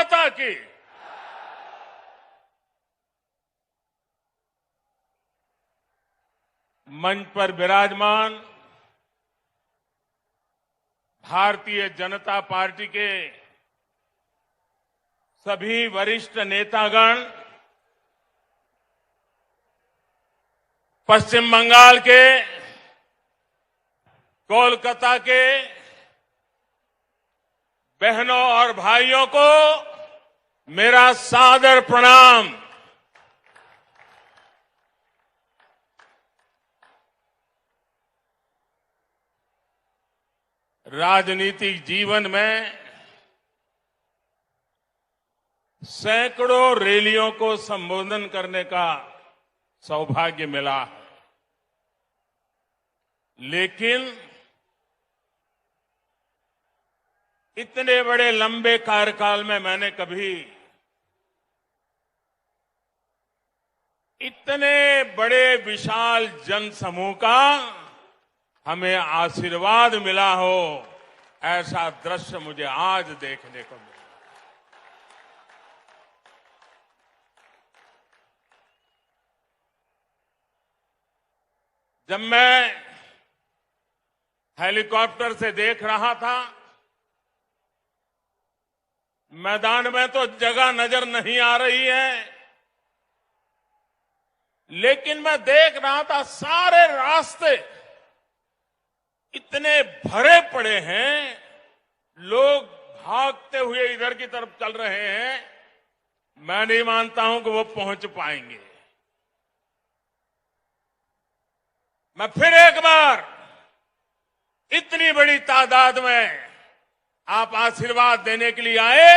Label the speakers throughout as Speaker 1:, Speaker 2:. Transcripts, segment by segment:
Speaker 1: माता की। मंच पर विराजमान भारतीय जनता पार्टी के सभी वरिष्ठ नेतागण, पश्चिम बंगाल के, कोलकाता के बहनों और भाइयों को मेरा सादर प्रणाम। राजनीतिक जीवन में सैकड़ों रैलियों को संबोधन करने का सौभाग्य मिला है, लेकिन इतने बड़े लंबे कार्यकाल में मैंने कभी इतने बड़े विशाल जनसमूह का हमें आशीर्वाद मिला हो, ऐसा दृश्य मुझे आज देखने को मिला। जब मैं हेलीकॉप्टर से देख रहा था, मैदान में तो जगह नजर नहीं आ रही है, लेकिन मैं देख रहा था सारे रास्ते इतने भरे पड़े हैं, लोग भागते हुए इधर की तरफ चल रहे हैं। मैं नहीं मानता हूं कि वो पहुंच पाएंगे। मैं फिर एक बार इतनी बड़ी तादाद में आप आशीर्वाद देने के लिए आए,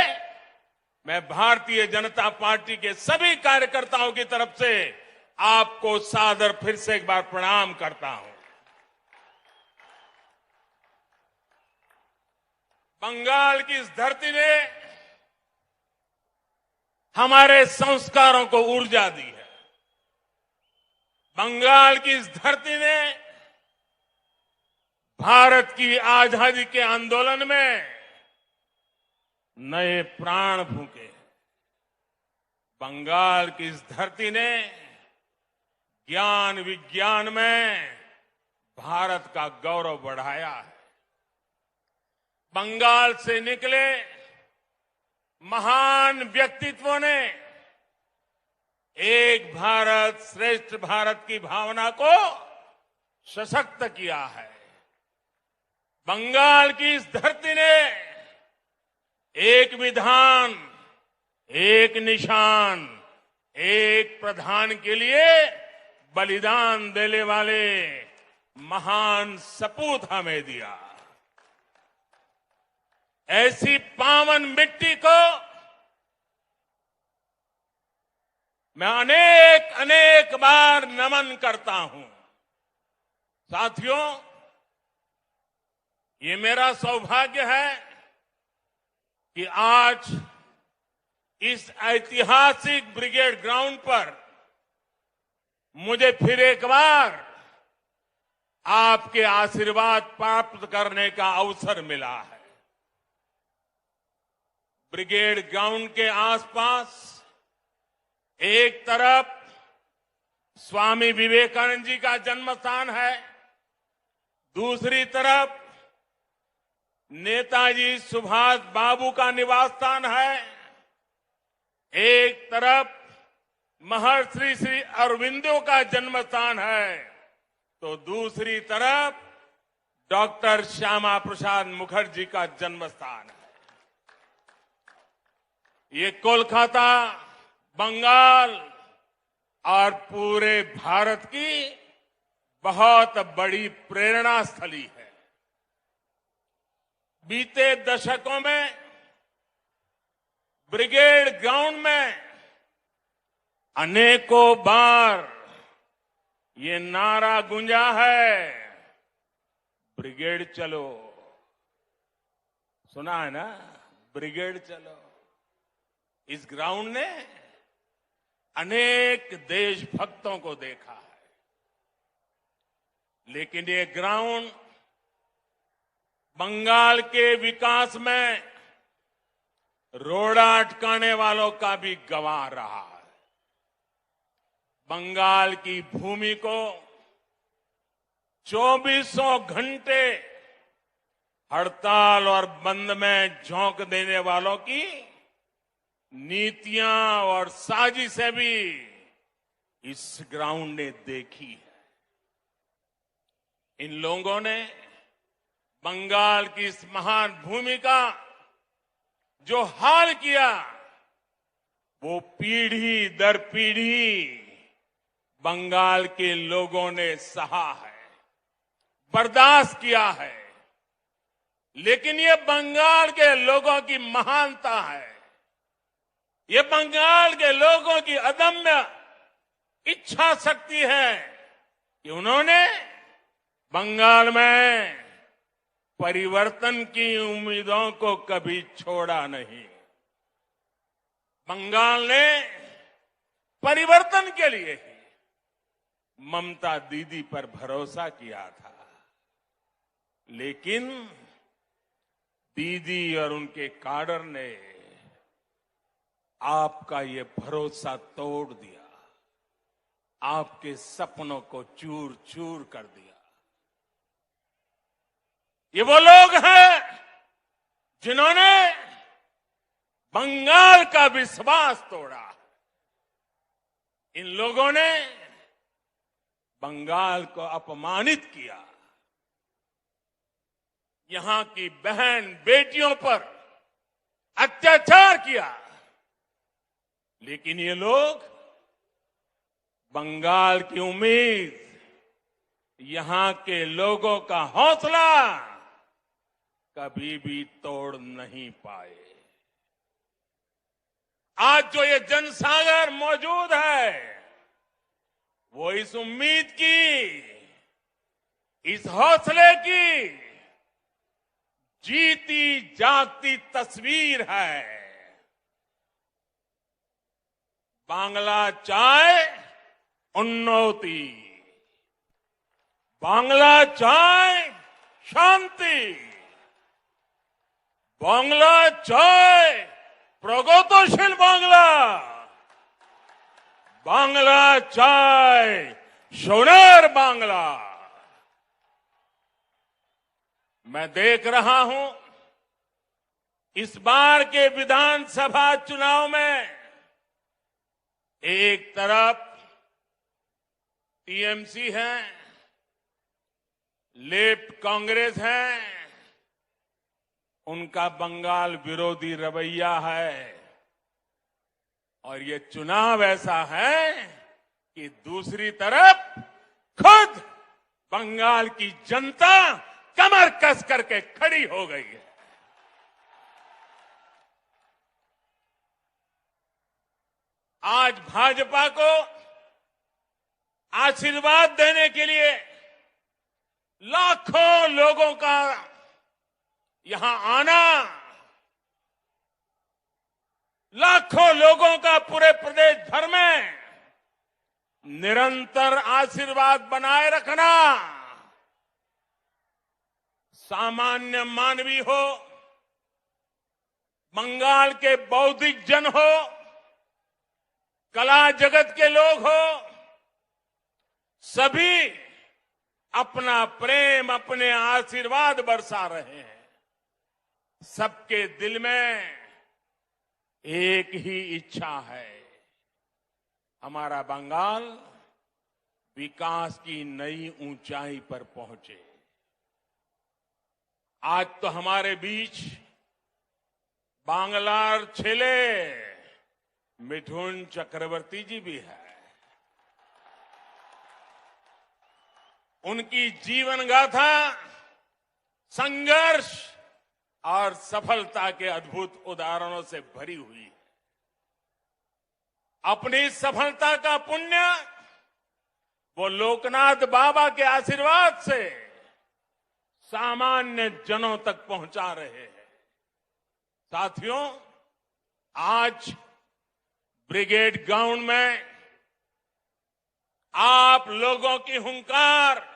Speaker 1: मैं भारतीय जनता पार्टी के सभी कार्यकर्ताओं की तरफ से आपको सादर फिर से एक बार प्रणाम करता हूं। बंगाल की इस धरती ने हमारे संस्कारों को ऊर्जा दी है। बंगाल की इस धरती ने भारत की आजादी के आंदोलन में नए प्राण फूंके। बंगाल की इस धरती ने ज्ञान विज्ञान में भारत का गौरव बढ़ाया है। बंगाल से निकले महान व्यक्तित्वों ने एक भारत श्रेष्ठ भारत की भावना को सशक्त किया है। बंगाल की इस धरती ने एक विधान, एक निशान, एक प्रधान के लिए बलिदान देने वाले महान सपूत हमें दिया। ऐसी पावन मिट्टी को मैं अनेक अनेक बार नमन करता हूं। साथियों, ये मेरा सौभाग्य है कि आज इस ऐतिहासिक ब्रिगेड ग्राउंड पर मुझे फिर एक बार आपके आशीर्वाद प्राप्त करने का अवसर मिला है। ब्रिगेड ग्राउंड के आसपास एक तरफ स्वामी विवेकानंद जी का जन्म स्थान है, दूसरी तरफ नेताजी सुभाष बाबू का निवास स्थान है, एक तरफ महर्षि श्री अरविंदो का जन्म स्थान है, तो दूसरी तरफ डॉक्टर श्यामा प्रसाद मुखर्जी का जन्म स्थान है। ये कोलकाता, बंगाल और पूरे भारत की बहुत बड़ी प्रेरणा स्थली है। बीते दशकों में ब्रिगेड ग्राउंड में अनेकों बार ये नारा गूंजा है, ब्रिगेड चलो। सुना है ना, ब्रिगेड चलो। इस ग्राउंड ने अनेक देशभक्तों को देखा है, लेकिन ये ग्राउंड बंगाल के विकास में रोड़ा अटकाने वालों का भी गवाह रहा है। बंगाल की भूमि को 24 घंटे हड़ताल और बंद में झोंक देने वालों की नीतियां और साजिशें भी इस ग्राउंड ने देखी है। इन लोगों ने बंगाल की इस महान भूमि का जो हाल किया, वो पीढ़ी दर पीढ़ी बंगाल के लोगों ने सहा है, बर्दाश्त किया है। लेकिन ये बंगाल के लोगों की महानता है, ये बंगाल के लोगों की अदम्य इच्छा शक्ति है कि उन्होंने बंगाल में परिवर्तन की उम्मीदों को कभी छोड़ा नहीं। बंगाल ने परिवर्तन के लिए ही ममता दीदी पर भरोसा किया था, लेकिन दीदी और उनके काडर ने आपका ये भरोसा तोड़ दिया, आपके सपनों को चूर चूर कर दिया। ये वो लोग हैं जिन्होंने बंगाल का विश्वास तोड़ा। इन लोगों ने बंगाल को अपमानित किया, यहां की बहन बेटियों पर अत्याचार किया। लेकिन ये लोग बंगाल की उम्मीद, यहां के लोगों का हौसला कभी भी तोड़ नहीं पाए। आज जो ये जनसागर मौजूद है, वो इस उम्मीद की, इस हौसले की जीती जागती तस्वीर है। बांग्ला चाय उन्नति, बांग्ला चाय शांति, बांग्ला चाय प्रगतिशील बांग्ला, बांग्ला चाय सोनार बांग्ला। मैं देख रहा हूं इस बार के विधानसभा चुनाव में एक तरफ टीएमसी है, लेफ्ट कांग्रेस है, उनका बंगाल विरोधी रवैया है, और ये चुनाव ऐसा है कि दूसरी तरफ खुद बंगाल की जनता कमर कस करके खड़ी हो गई है। आज भाजपा को आशीर्वाद देने के लिए लाखों लोगों का यहां आना, लाखों लोगों का पूरे प्रदेश भर में निरंतर आशीर्वाद बनाए रखना, सामान्य मानवी हो, बंगाल के बौद्धिक जन हो, कला जगत के लोग हो, सभी अपना प्रेम, अपने आशीर्वाद बरसा रहे हैं। सबके दिल में एक ही इच्छा है, हमारा बंगाल विकास की नई ऊंचाई पर पहुंचे। आज तो हमारे बीच बांग्लार छेले मिठुन चक्रवर्ती जी भी है। उनकी जीवन गाथा संघर्ष और सफलता के अद्भुत उदाहरणों से भरी हुई है। अपनी सफलता का पुण्य वो लोकनाथ बाबा के आशीर्वाद से सामान्य जनों तक पहुंचा रहे हैं। साथियों, आज ब्रिगेड ग्राउंड में आप लोगों की हुंकार,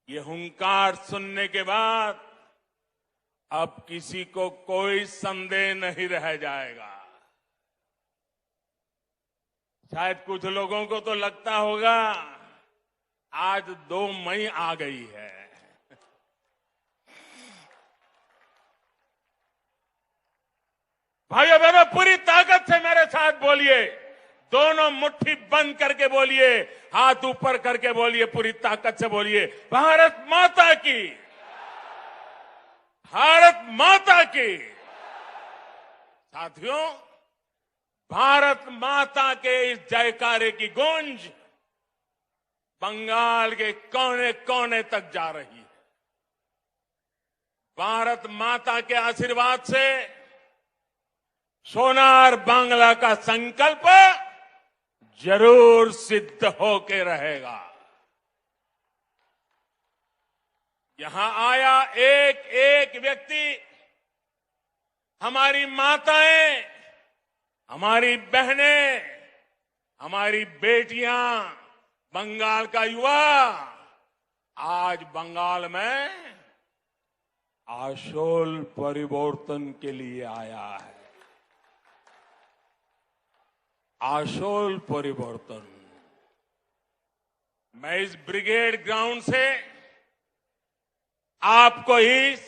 Speaker 1: ये हुंकार सुनने के बाद अब किसी को कोई संदेह नहीं रह जाएगा। शायद कुछ लोगों को तो लगता होगा आज 2 मई आ गई है। भाइयों बहनों, पूरी ताकत से मेरे साथ बोलिए, दोनों मुट्ठी बंद करके बोलिए, हाथ ऊपर करके बोलिए, पूरी ताकत से बोलिए, भारत माता की, भारत माता की। साथियों, भारत माता के इस जयकारे की गूंज बंगाल के कोने कोने तक जा रही है। भारत माता के आशीर्वाद से सोनार बांग्ला का संकल्प जरूर सिद्ध होके रहेगा। यहां आया एक एक व्यक्ति, हमारी माताएं, हमारी बहनें, हमारी बेटियां, बंगाल का युवा आज बंगाल में आशोल परिवर्तन के लिए आया है। आशोल परिवर्तन। मैं इस ब्रिगेड ग्राउंड से आपको इस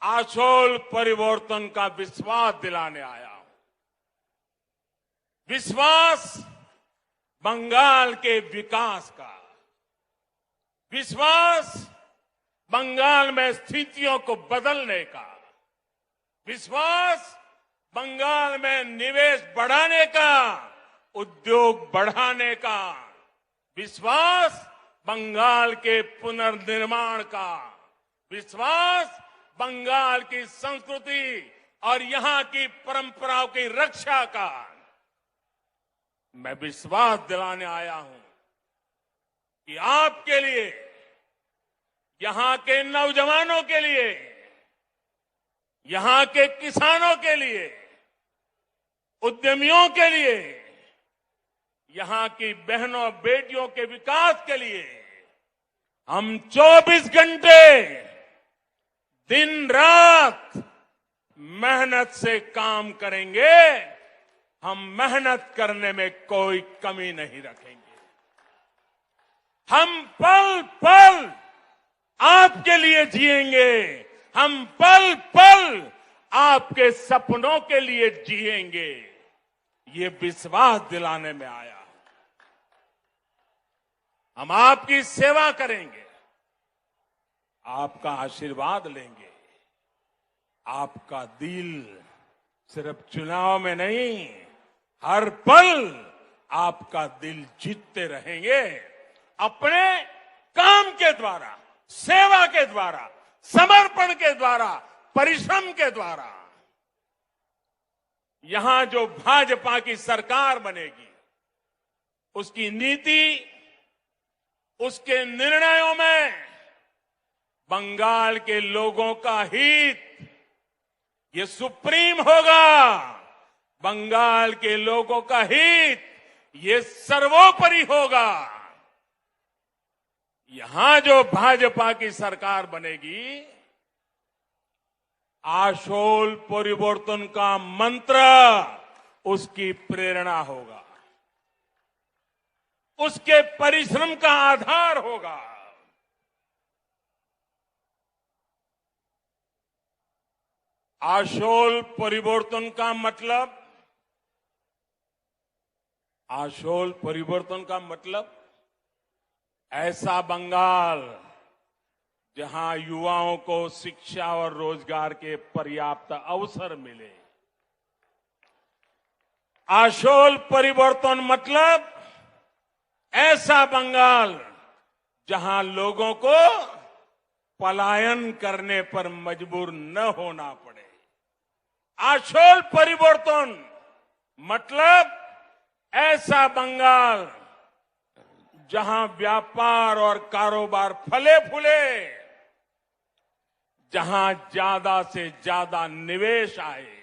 Speaker 1: आशोल परिवर्तन का विश्वास दिलाने आया हूं। विश्वास बंगाल के विकास का, विश्वास बंगाल में स्थितियों को बदलने का, विश्वास बंगाल में निवेश बढ़ाने का, उद्योग बढ़ाने का, विश्वास बंगाल के पुनर्निर्माण का, विश्वास बंगाल की संस्कृति और यहां की परंपराओं की रक्षा का। मैं विश्वास दिलाने आया हूं कि आपके लिए, यहां के नौजवानों के लिए, यहां के किसानों के लिए, उद्यमियों के लिए, यहां की बहनों बेटियों के विकास के लिए हम 24 घंटे दिन रात मेहनत से काम करेंगे। हम मेहनत करने में कोई कमी नहीं रखेंगे। हम पल पल आपके लिए जिएंगे। हम पल पल आपके सपनों के लिए जिएंगे। ये विश्वास दिलाने में आया। हम आपकी सेवा करेंगे, आपका आशीर्वाद लेंगे। आपका दिल सिर्फ चुनाव में नहीं, हर पल आपका दिल जीतते रहेंगे। अपने काम के द्वारा, सेवा के द्वारा, समर्पण के द्वारा, परिश्रम के द्वारा। यहां जो भाजपा की सरकार बनेगी, उसकी नीति, उसके निर्णयों में बंगाल के लोगों का हित ये सुप्रीम होगा। बंगाल के लोगों का हित ये सर्वोपरि होगा। यहां जो भाजपा की सरकार बनेगी, आशोल परिवर्तन का मंत्र उसकी प्रेरणा होगा, उसके परिश्रम का आधार होगा। आशोल परिवर्तन का मतलब, आशोल परिवर्तन का मतलब ऐसा बंगाल जहां युवाओं को शिक्षा और रोजगार के पर्याप्त अवसर मिले। आशोल परिवर्तन मतलब ऐसा बंगाल जहां लोगों को पलायन करने पर मजबूर न होना पड़े। आशोल परिवर्तन मतलब ऐसा बंगाल जहां व्यापार और कारोबार फले फूले, जहां ज्यादा से ज्यादा निवेश आए।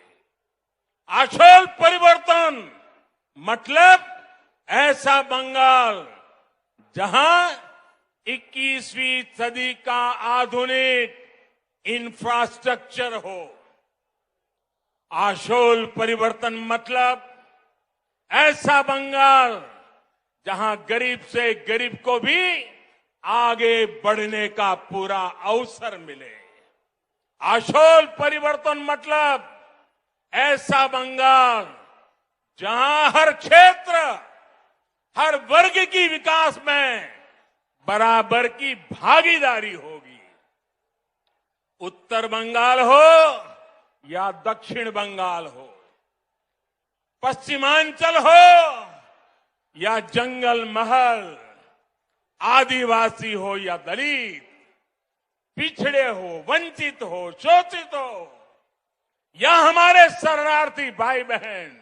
Speaker 1: आशोल परिवर्तन मतलब ऐसा बंगाल जहां 21वीं सदी का आधुनिक इंफ्रास्ट्रक्चर हो। आशोल परिवर्तन मतलब ऐसा बंगाल जहां गरीब से गरीब को भी आगे बढ़ने का पूरा अवसर मिले। आशोल परिवर्तन मतलब ऐसा बंगाल जहां हर क्षेत्र, हर वर्ग की विकास में बराबर की भागीदारी होगी। उत्तर बंगाल हो या दक्षिण बंगाल हो, पश्चिमांचल हो या जंगल महल, आदिवासी हो या दलित, पिछड़े हो, वंचित हो, शोषित हो या हमारे शरणार्थी भाई बहन,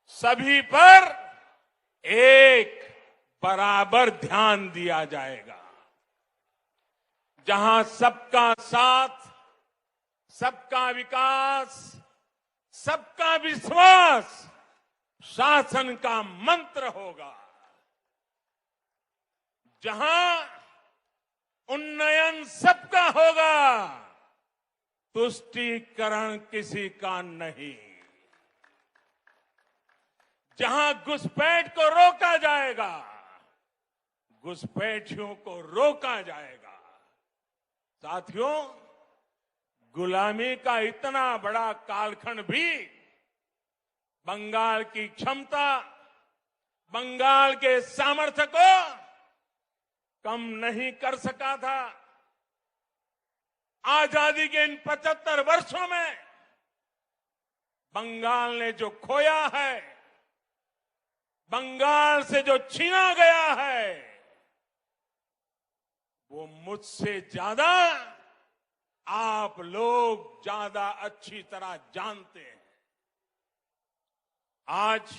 Speaker 1: सभी पर एक बराबर ध्यान दिया जाएगा। जहां सबका साथ, सबका विकास, सबका विश्वास शासन का मंत्र होगा, जहां उन्नयन सबका होगा, तुष्टीकरण किसी का नहीं, जहां घुसपैठ को रोका जाएगा, घुसपैठियों को रोका जाएगा। साथियों, गुलामी का इतना बड़ा कालखंड भी बंगाल की क्षमता, बंगाल के सामर्थ्य को कम नहीं कर सका था। आजादी के इन 75 वर्षों में बंगाल ने जो खोया है, बंगाल से जो छीना गया है, वो मुझसे ज्यादा आप लोग ज्यादा अच्छी तरह जानते हैं। आज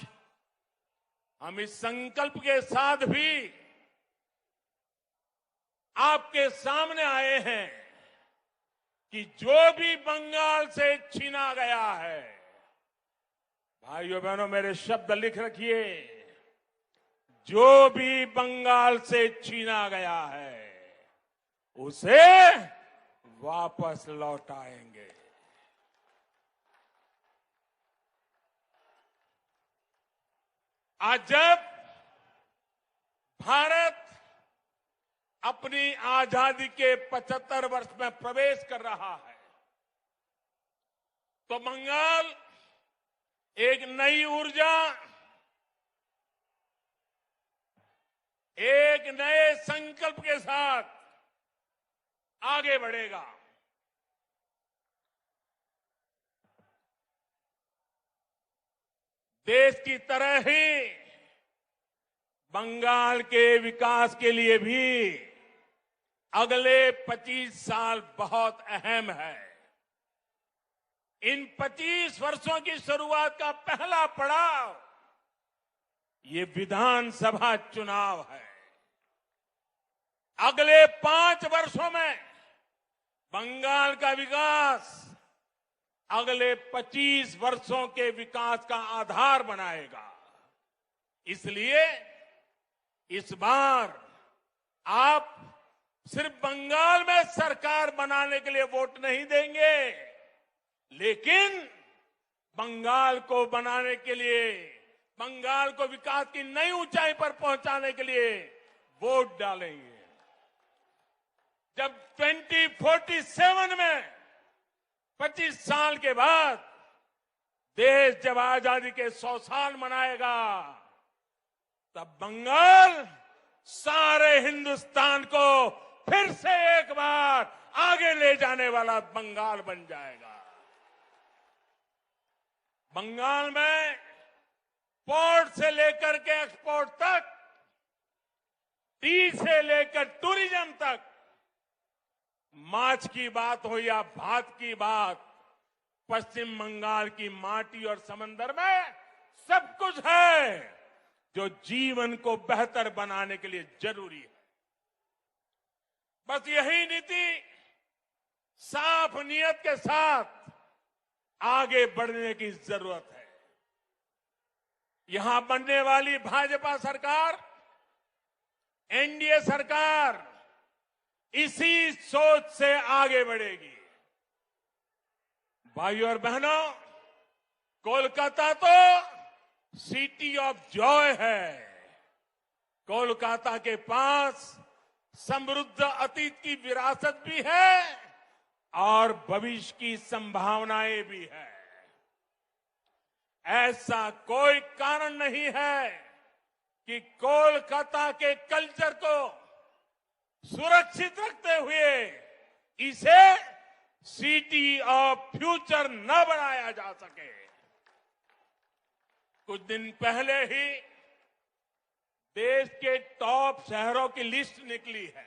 Speaker 1: हम इस संकल्प के साथ भी आपके सामने आए हैं कि जो भी बंगाल से छीना गया है, भाइयों बहनों मेरे शब्द लिख रखिए, जो भी बंगाल से छीना गया है उसे वापस लौटाएंगे। आज जब भारत अपनी आजादी के 75 वर्ष में प्रवेश कर रहा है, तो बंगाल एक नई ऊर्जा, एक नए संकल्प के साथ आगे बढ़ेगा। देश की तरह ही बंगाल के विकास के लिए भी अगले 25 साल बहुत अहम है। इन 25 वर्षों की शुरुआत का पहला पड़ाव ये विधानसभा चुनाव है। अगले 5 वर्षों में बंगाल का विकास अगले 25 वर्षों के विकास का आधार बनाएगा। इसलिए इस बार आप सिर्फ बंगाल में सरकार बनाने के लिए वोट नहीं देंगे, लेकिन बंगाल को बनाने के लिए, बंगाल को विकास की नई ऊंचाई पर पहुंचाने के लिए वोट डालेंगे। जब 2047 में 25 साल के बाद देश जब आजादी के 100 साल मनाएगा, तब बंगाल सारे हिंदुस्तान को फिर से एक बार आगे ले जाने वाला बंगाल बन जाएगा। बंगाल में पोर्ट से लेकर के एक्सपोर्ट तक, टी से लेकर टूरिज्म तक, माछ की बात हो या भात की बात, पश्चिम बंगाल की माटी और समंदर में सब कुछ है जो जीवन को बेहतर बनाने के लिए जरूरी है। बस यही नीति साफ नियत के साथ आगे बढ़ने की जरूरत है। यहां बनने वाली भाजपा सरकार, एनडीए सरकार इसी सोच से आगे बढ़ेगी। भाइयों और बहनों, कोलकाता तो सिटी ऑफ जॉय है। कोलकाता के पास समृद्ध अतीत की विरासत भी है और भविष्य की संभावनाएं भी है। ऐसा कोई कारण नहीं है कि कोलकाता के कल्चर को सुरक्षित रखते हुए इसे सिटी ऑफ फ्यूचर न बनाया जा सके। कुछ दिन पहले ही देश के टॉप शहरों की लिस्ट निकली है।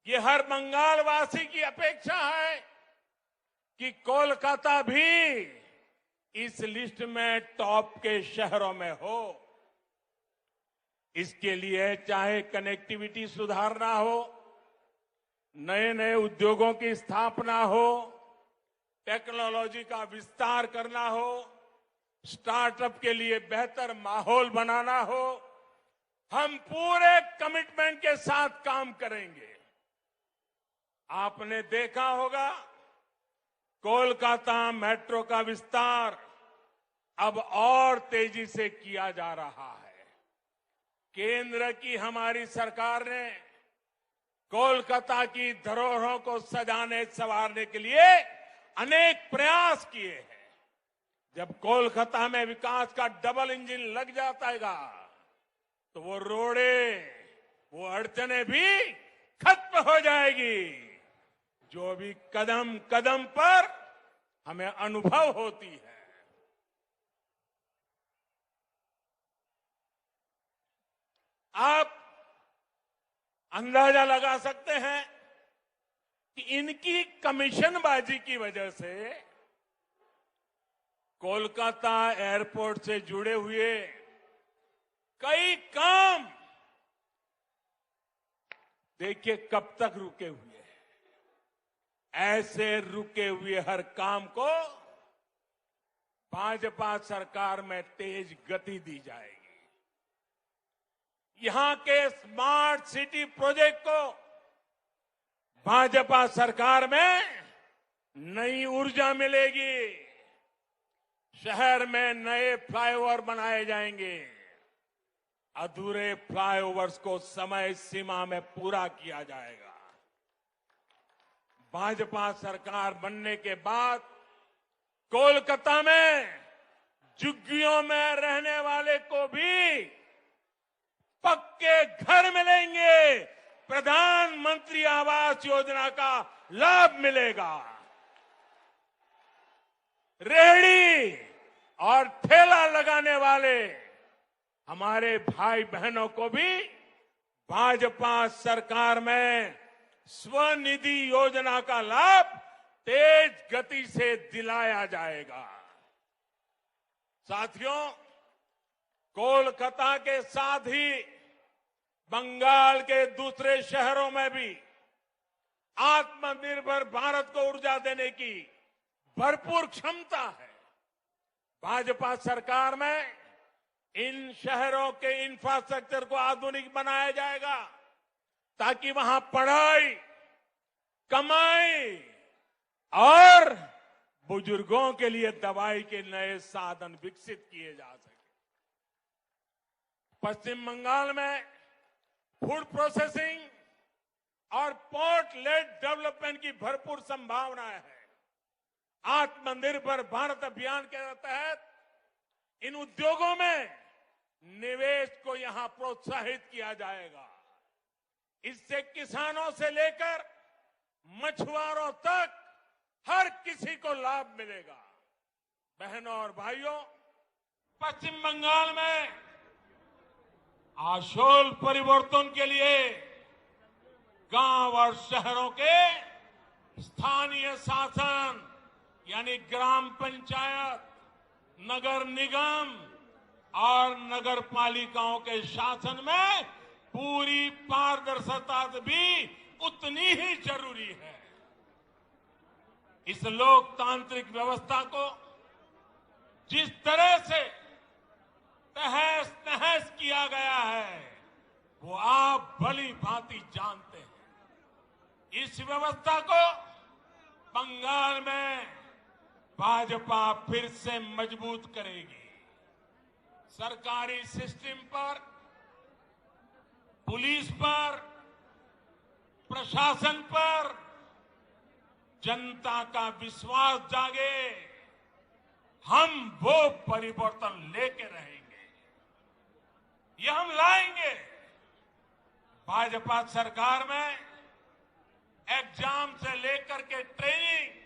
Speaker 1: ये हर बंगाल वासी की अपेक्षा है कि कोलकाता भी इस लिस्ट में टॉप के शहरों में हो। इसके लिए चाहे कनेक्टिविटी सुधारना हो, नए नए उद्योगों की स्थापना हो, टेक्नोलॉजी का विस्तार करना हो, स्टार्टअप के लिए बेहतर माहौल बनाना हो, हम पूरे कमिटमेंट के साथ काम करेंगे। आपने देखा होगा कोलकाता मेट्रो का विस्तार अब और तेजी से किया जा रहा है। केंद्र की हमारी सरकार ने कोलकाता की धरोहरों को सजाने संवारने के लिए अनेक प्रयास किए हैं। जब कोलकाता में विकास का डबल इंजन लग जाएगा तो वो रोड़े, वो अड़चने भी खत्म हो जाएगी जो भी कदम कदम पर हमें अनुभव होती है। आप अंदाजा लगा सकते हैं कि इनकी कमीशनबाजी की वजह से कोलकाता एयरपोर्ट से जुड़े हुए कई काम देखिए कब तक रुके हुए हैं। ऐसे रुके हुए हर काम को भाजपा सरकार में तेज गति दी जाएगी। यहां के स्मार्ट सिटी प्रोजेक्ट को भाजपा सरकार में नई ऊर्जा मिलेगी। शहर में नए फ्लाईओवर बनाए जाएंगे। अधूरे फ्लाईओवर्स को समय सीमा में पूरा किया जाएगा। भाजपा सरकार बनने के बाद कोलकाता में झुग्गियों में रहने वाले को भी पक्के घर मिलेंगे। प्रधानमंत्री आवास योजना का लाभ मिलेगा। रेहड़ी और ठेला लगाने वाले हमारे भाई बहनों को भी भाजपा सरकार में स्वनिधि योजना का लाभ तेज गति से दिलाया जाएगा। साथियों, कोलकाता के साथ ही बंगाल के दूसरे शहरों में भी आत्मनिर्भर भारत को ऊर्जा देने की भरपूर क्षमता है। भाजपा सरकार में इन शहरों के इंफ्रास्ट्रक्चर को आधुनिक बनाया जाएगा ताकि वहां पढ़ाई, कमाई और बुजुर्गों के लिए दवाई के नए साधन विकसित किए जा सके। पश्चिम बंगाल में फूड प्रोसेसिंग और पोर्ट लेड डेवलपमेंट की भरपूर संभावनाएं हैं। आत्मनिर्भर भारत अभियान के तहत इन उद्योगों में निवेश को यहां प्रोत्साहित किया जाएगा। इससे किसानों से लेकर मछुआरों तक हर किसी को लाभ मिलेगा। बहनों और भाइयों, पश्चिम बंगाल में आशोल परिवर्तन के लिए गांव और शहरों के स्थानीय शासन यानी ग्राम पंचायत, नगर निगम और नगर पालिकाओं के शासन में पूरी पारदर्शिता भी उतनी ही जरूरी है। इस लोकतांत्रिक व्यवस्था को जिस तरह से तहस नहस किया गया है वो आप भली भांति जानते हैं। इस व्यवस्था को बंगाल में भाजपा फिर से मजबूत करेगी। सरकारी सिस्टम पर, पुलिस पर, प्रशासन पर जनता का विश्वास जागे, हम वो परिवर्तन लेके रहेंगे, ये हम लाएंगे। भाजपा सरकार में एग्जाम से लेकर के ट्रेनिंग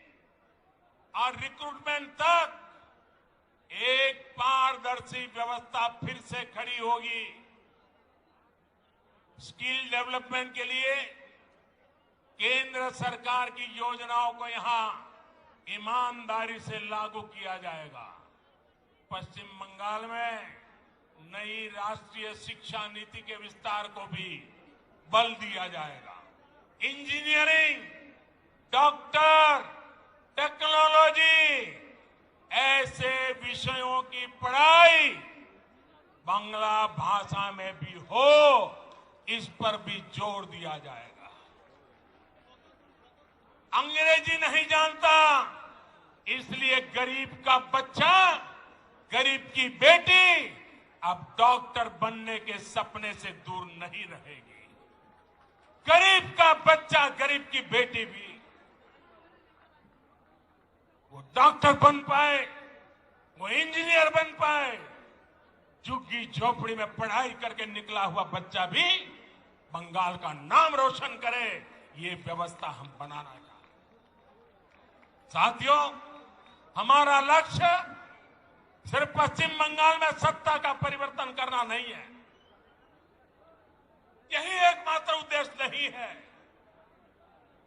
Speaker 1: और रिक्रूटमेंट तक एक पारदर्शी व्यवस्था फिर से खड़ी होगी। स्किल डेवलपमेंट के लिए केंद्र सरकार की योजनाओं को यहां ईमानदारी से लागू किया जाएगा। पश्चिम बंगाल में नई राष्ट्रीय शिक्षा नीति के विस्तार को भी बल दिया जाएगा। इंजीनियरिंग, डॉक्टर, टेक्नोलॉजी, ऐसे विषयों की पढ़ाई बांग्ला भाषा में भी हो, इस पर भी जोर दिया जाएगा। अंग्रेजी नहीं जानता, इसलिए गरीब का बच्चा, गरीब की बेटी अब डॉक्टर बनने के सपने से दूर नहीं रहेगी। गरीब का बच्चा, गरीब की बेटी भी वो डॉक्टर बन पाए, वो इंजीनियर बन पाए। झुग्गी झोपड़ी में पढ़ाई करके निकला हुआ बच्चा भी बंगाल का नाम रोशन करे, ये व्यवस्था हम बनाना चाहते हैं। साथियों, हमारा लक्ष्य सिर्फ पश्चिम बंगाल में सत्ता का परिवर्तन करना नहीं है, यही एकमात्र उद्देश्य नहीं है।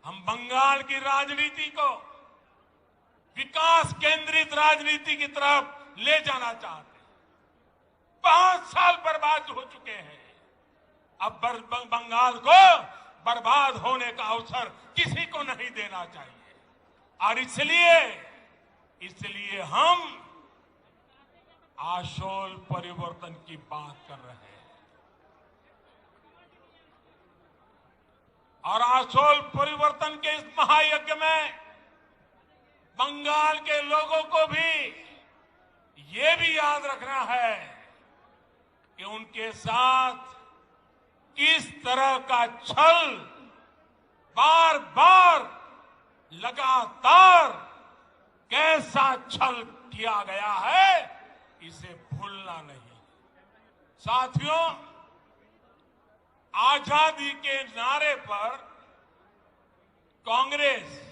Speaker 1: हम बंगाल की राजनीति को विकास केंद्रित राजनीति की तरफ ले जाना चाहते हैं। 5 साल बर्बाद हो चुके हैं, अब बंगाल को बर्बाद होने का अवसर किसी को नहीं देना चाहिए। और इसलिए हम आशोल परिवर्तन की बात कर रहे हैं। और आशोल परिवर्तन के इस महायज्ञ में बंगाल के लोगों को भी ये भी याद रखना है कि उनके साथ किस तरह का छल बार बार लगातार कैसा छल किया गया है, इसे भूलना नहीं। साथियों, आजादी के नारे पर कांग्रेस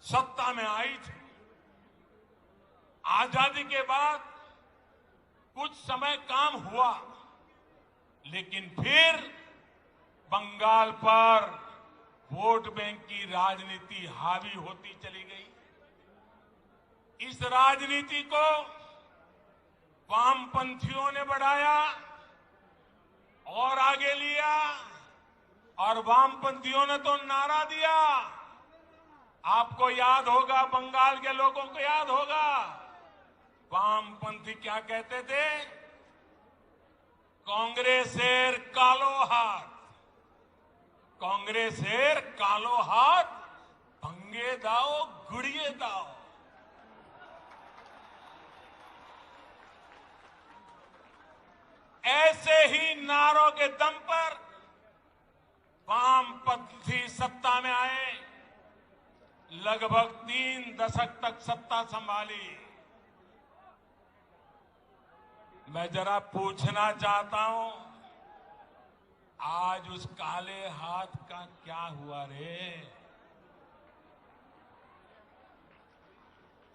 Speaker 1: सत्ता में आई थी। आजादी के बाद कुछ समय काम हुआ, लेकिन फिर बंगाल पर वोट बैंक की राजनीति हावी होती चली गई। इस राजनीति को वामपंथियों ने बढ़ाया और आगे लिया, और वामपंथियों ने तो नारा दिया। आपको याद होगा, बंगाल के लोगों को याद होगा, वामपंथी क्या कहते थे? कांग्रेसेर कालो हाथ, कांग्रेसेर कालो हाथ भंगे दाओ गुड़िए दाओ। ऐसे ही नारों के दम पर वामपंथी सत्ता में आए, लगभग 3 दशक तक सत्ता संभाली। मैं जरा पूछना चाहता हूं, आज उस काले हाथ का क्या हुआ रे?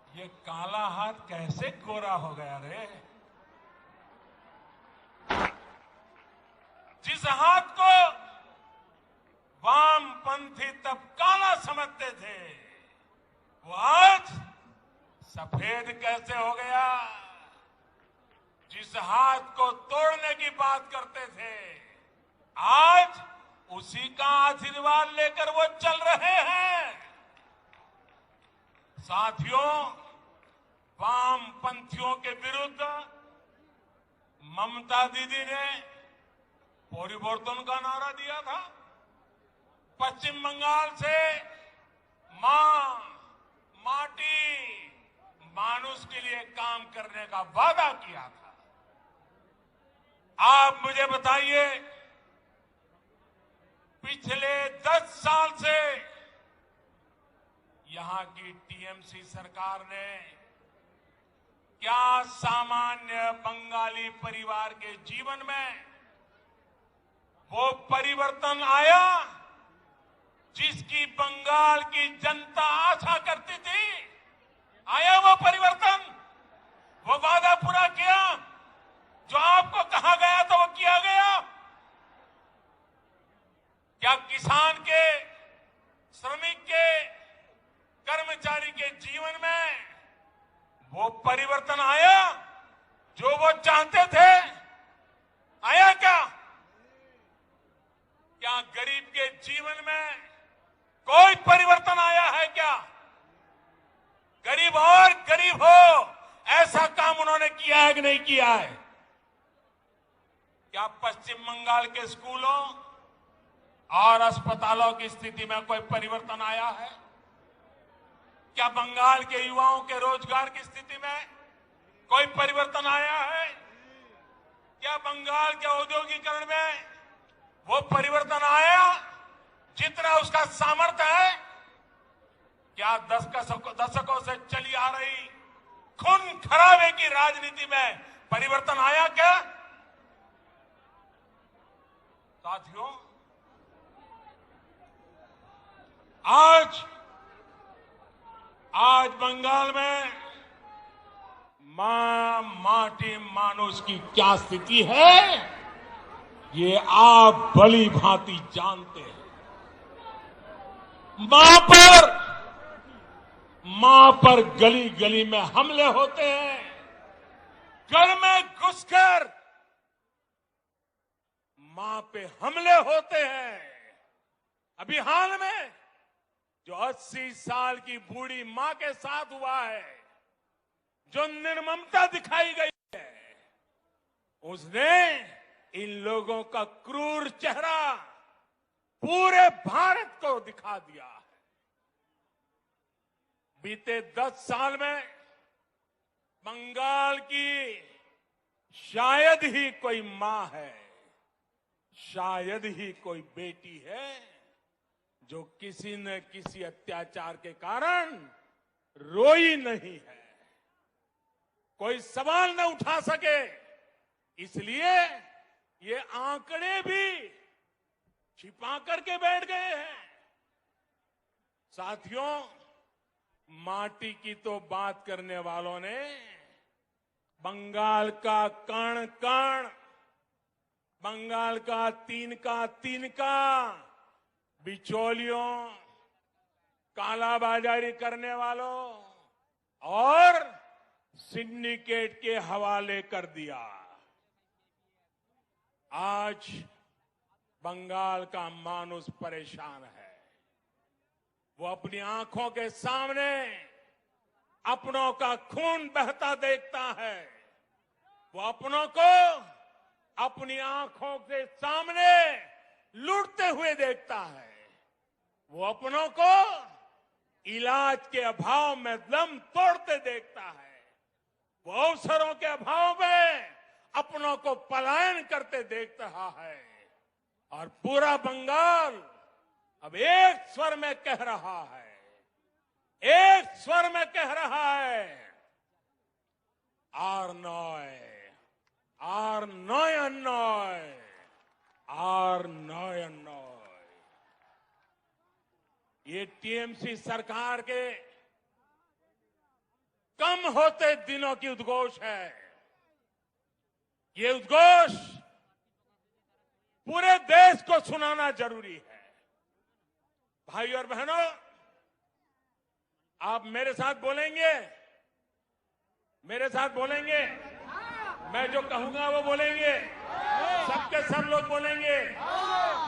Speaker 1: ये काला हाथ कैसे गोरा हो गया रे? जिस हाथ को वामपंथी तब काला समझते थे, वो आज सफेद कैसे हो गया? जिस हाथ को तोड़ने की बात करते थे, आज उसी का आशीर्वाद लेकर वो चल रहे हैं। साथियों, वामपंथियों के विरुद्ध ममता दीदी ने परिवर्तन का नारा दिया था। पश्चिम बंगाल से मां, माटी मानुष के लिए काम करने का वादा किया था। आप मुझे बताइए, पिछले 10 साल से यहां की टीएमसी सरकार ने क्या सामान्य बंगाली परिवार के जीवन में वो परिवर्तन आया जिसकी बंगाल की जनता आशा करती थी? आया वो परिवर्तन? वो वादा पूरा किया? जो आपको कहा गया था वो किया गया? क्या किसान के, श्रमिक के, कर्मचारी के जीवन में वो परिवर्तन आया जो वो चाहते थे? आया क्या? क्या गरीब के जीवन में कोई परिवर्तन आया है क्या? गरीब और गरीब हो, ऐसा काम उन्होंने किया है कि नहीं किया है? क्या पश्चिम बंगाल के स्कूलों और अस्पतालों की स्थिति में कोई परिवर्तन आया है? क्या बंगाल के युवाओं के रोजगार की स्थिति में कोई परिवर्तन आया है? क्या बंगाल के औद्योगिकरण में वो परिवर्तन आया जितना उसका सामर्थ्य है? क्या दशकों से चली आ रही खून खराबे की राजनीति में परिवर्तन आया क्या? साथियों, आज बंगाल में माटी मानुष की क्या स्थिति है, ये आप भली भांति जानते हैं। मां पर गली गली में हमले होते हैं, घर में घुसकर मां पे हमले होते हैं। अभी हाल में जो 80 साल की बूढ़ी मां के साथ हुआ है, जो निर्ममता दिखाई गई है, उसने इन लोगों का क्रूर चेहरा पूरे भारत को दिखा दिया है। बीते 10 साल में बंगाल की शायद ही कोई मां है, शायद ही कोई बेटी है जो किसी न किसी अत्याचार के कारण रोई नहीं है, कोई सवाल न उठा सके। इसलिए ये आंकड़े भी छिपा करके बैठ गए हैं। साथियों, माटी की तो बात करने वालों ने बंगाल का कण कण, बंगाल का तिनका बिचौलियों, कालाबाजारी करने वालों और सिंडिकेट के हवाले कर दिया। आज बंगाल का मानुष परेशान है। वो अपनी आंखों के सामने अपनों का खून बहता देखता है। वो अपनों को अपनी आंखों के सामने लूटते हुए देखता है। वो अपनों को इलाज के अभाव में दम तोड़ते देखता है। वो अवसरों के अभाव में अपनों को पलायन करते देख रहा है। और पूरा बंगाल अब एक स्वर में कह रहा है, एक स्वर में कह रहा है, आर नॉय, आर नॉय नॉय, आर नॉय नॉय। ये टीएमसी सरकार के कम होते दिनों की उद्घोष है। ये उद्घोष पूरे देश को सुनाना जरूरी है। भाई और बहनों, आप मेरे साथ बोलेंगे, मेरे साथ बोलेंगे। मैं जो कहूंगा वो बोलेंगे, सबके सब लोग बोलेंगे।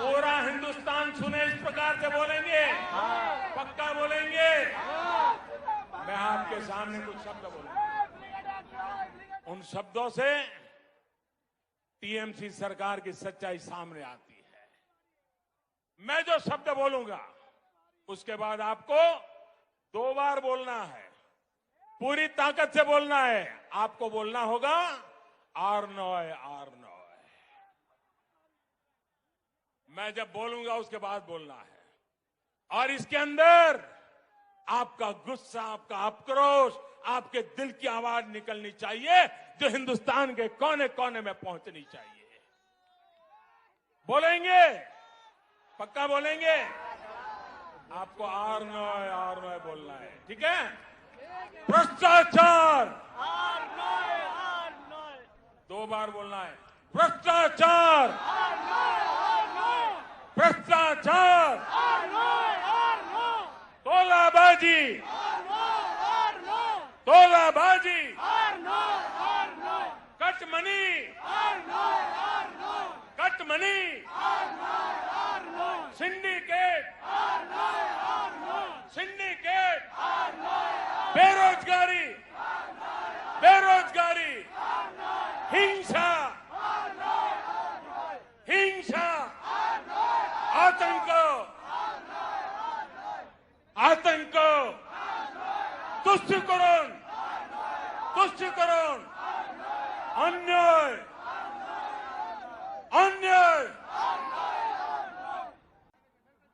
Speaker 1: पूरा हिंदुस्तान सुने इस प्रकार से बोलेंगे, पक्का बोलेंगे। मैं आपके सामने कुछ शब्द बोलूंगा, उन शब्दों से टीएमसी सरकार की सच्चाई सामने आती है। मैं जो शब्द बोलूंगा उसके बाद आपको 2 बार बोलना है, पूरी ताकत से बोलना है। आपको बोलना होगा आर्नोय आर्नोय। मैं जब बोलूंगा उसके बाद बोलना है। और इसके अंदर आपका गुस्सा, आपका आक्रोश, आपके दिल की आवाज निकलनी चाहिए, जो हिंदुस्तान के कोने कोने में पहुंचनी चाहिए। बोलेंगे? पक्का बोलेंगे? आपको आर्नोय आर्नोय बोलना है, ठीक है? भ्रष्टाचार 2 बार बोलना है। भ्रष्टाचार, भ्रष्टाचार, तोलाबाजी, तोलाबाजी, कटमनी, कटमनी, सिंडिकेट, सिंडिकेट, बेरोजगारी, बेरोजगारी, हिंसा, हिंसा, आतंक, आतंक, तुष्टिकरण, तुष्टिकरण, अन्याय, अन्याय।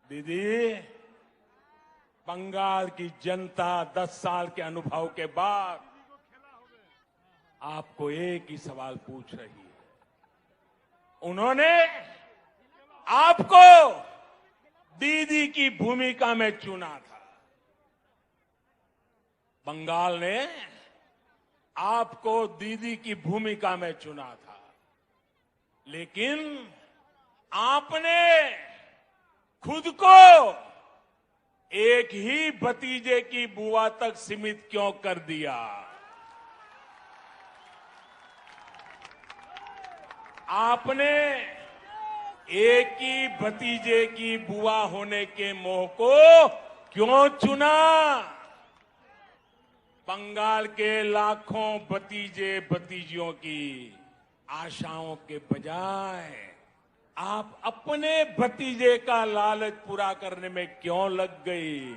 Speaker 1: दीदी, बंगाल की जनता 10 साल के अनुभव के बाद आपको एक ही सवाल पूछ रही है। उन्होंने आपको दीदी की भूमिका में चुना था। बंगाल ने आपको दीदी की भूमिका में चुना था, लेकिन आपने खुद को एक ही भतीजे की बुआ तक सीमित क्यों कर दिया? आपने एक ही भतीजे की बुआ होने के मोह को क्यों चुना? बंगाल के लाखों भतीजे भतीजियों की आशाओं के बजाय आप अपने भतीजे का लालच पूरा करने में क्यों लग गई?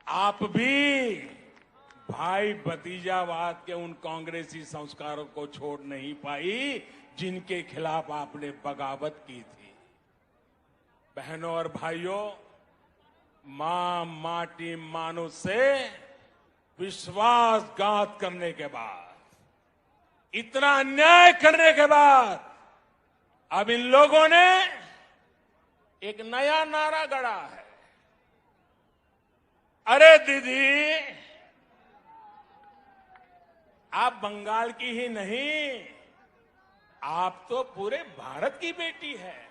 Speaker 1: आप भी भाई भतीजावाद के उन कांग्रेसी संस्कारों को छोड़ नहीं पाई जिनके खिलाफ आपने बगावत की थी। बहनों और भाइयों, मां माटी मानुष से विश्वासघात करने के बाद, इतना अन्याय करने के बाद, अब इन लोगों ने एक नया नारा गढ़ा है। अरे दीदी, आप बंगाल की ही नहीं, आप तो पूरे भारत की बेटी है।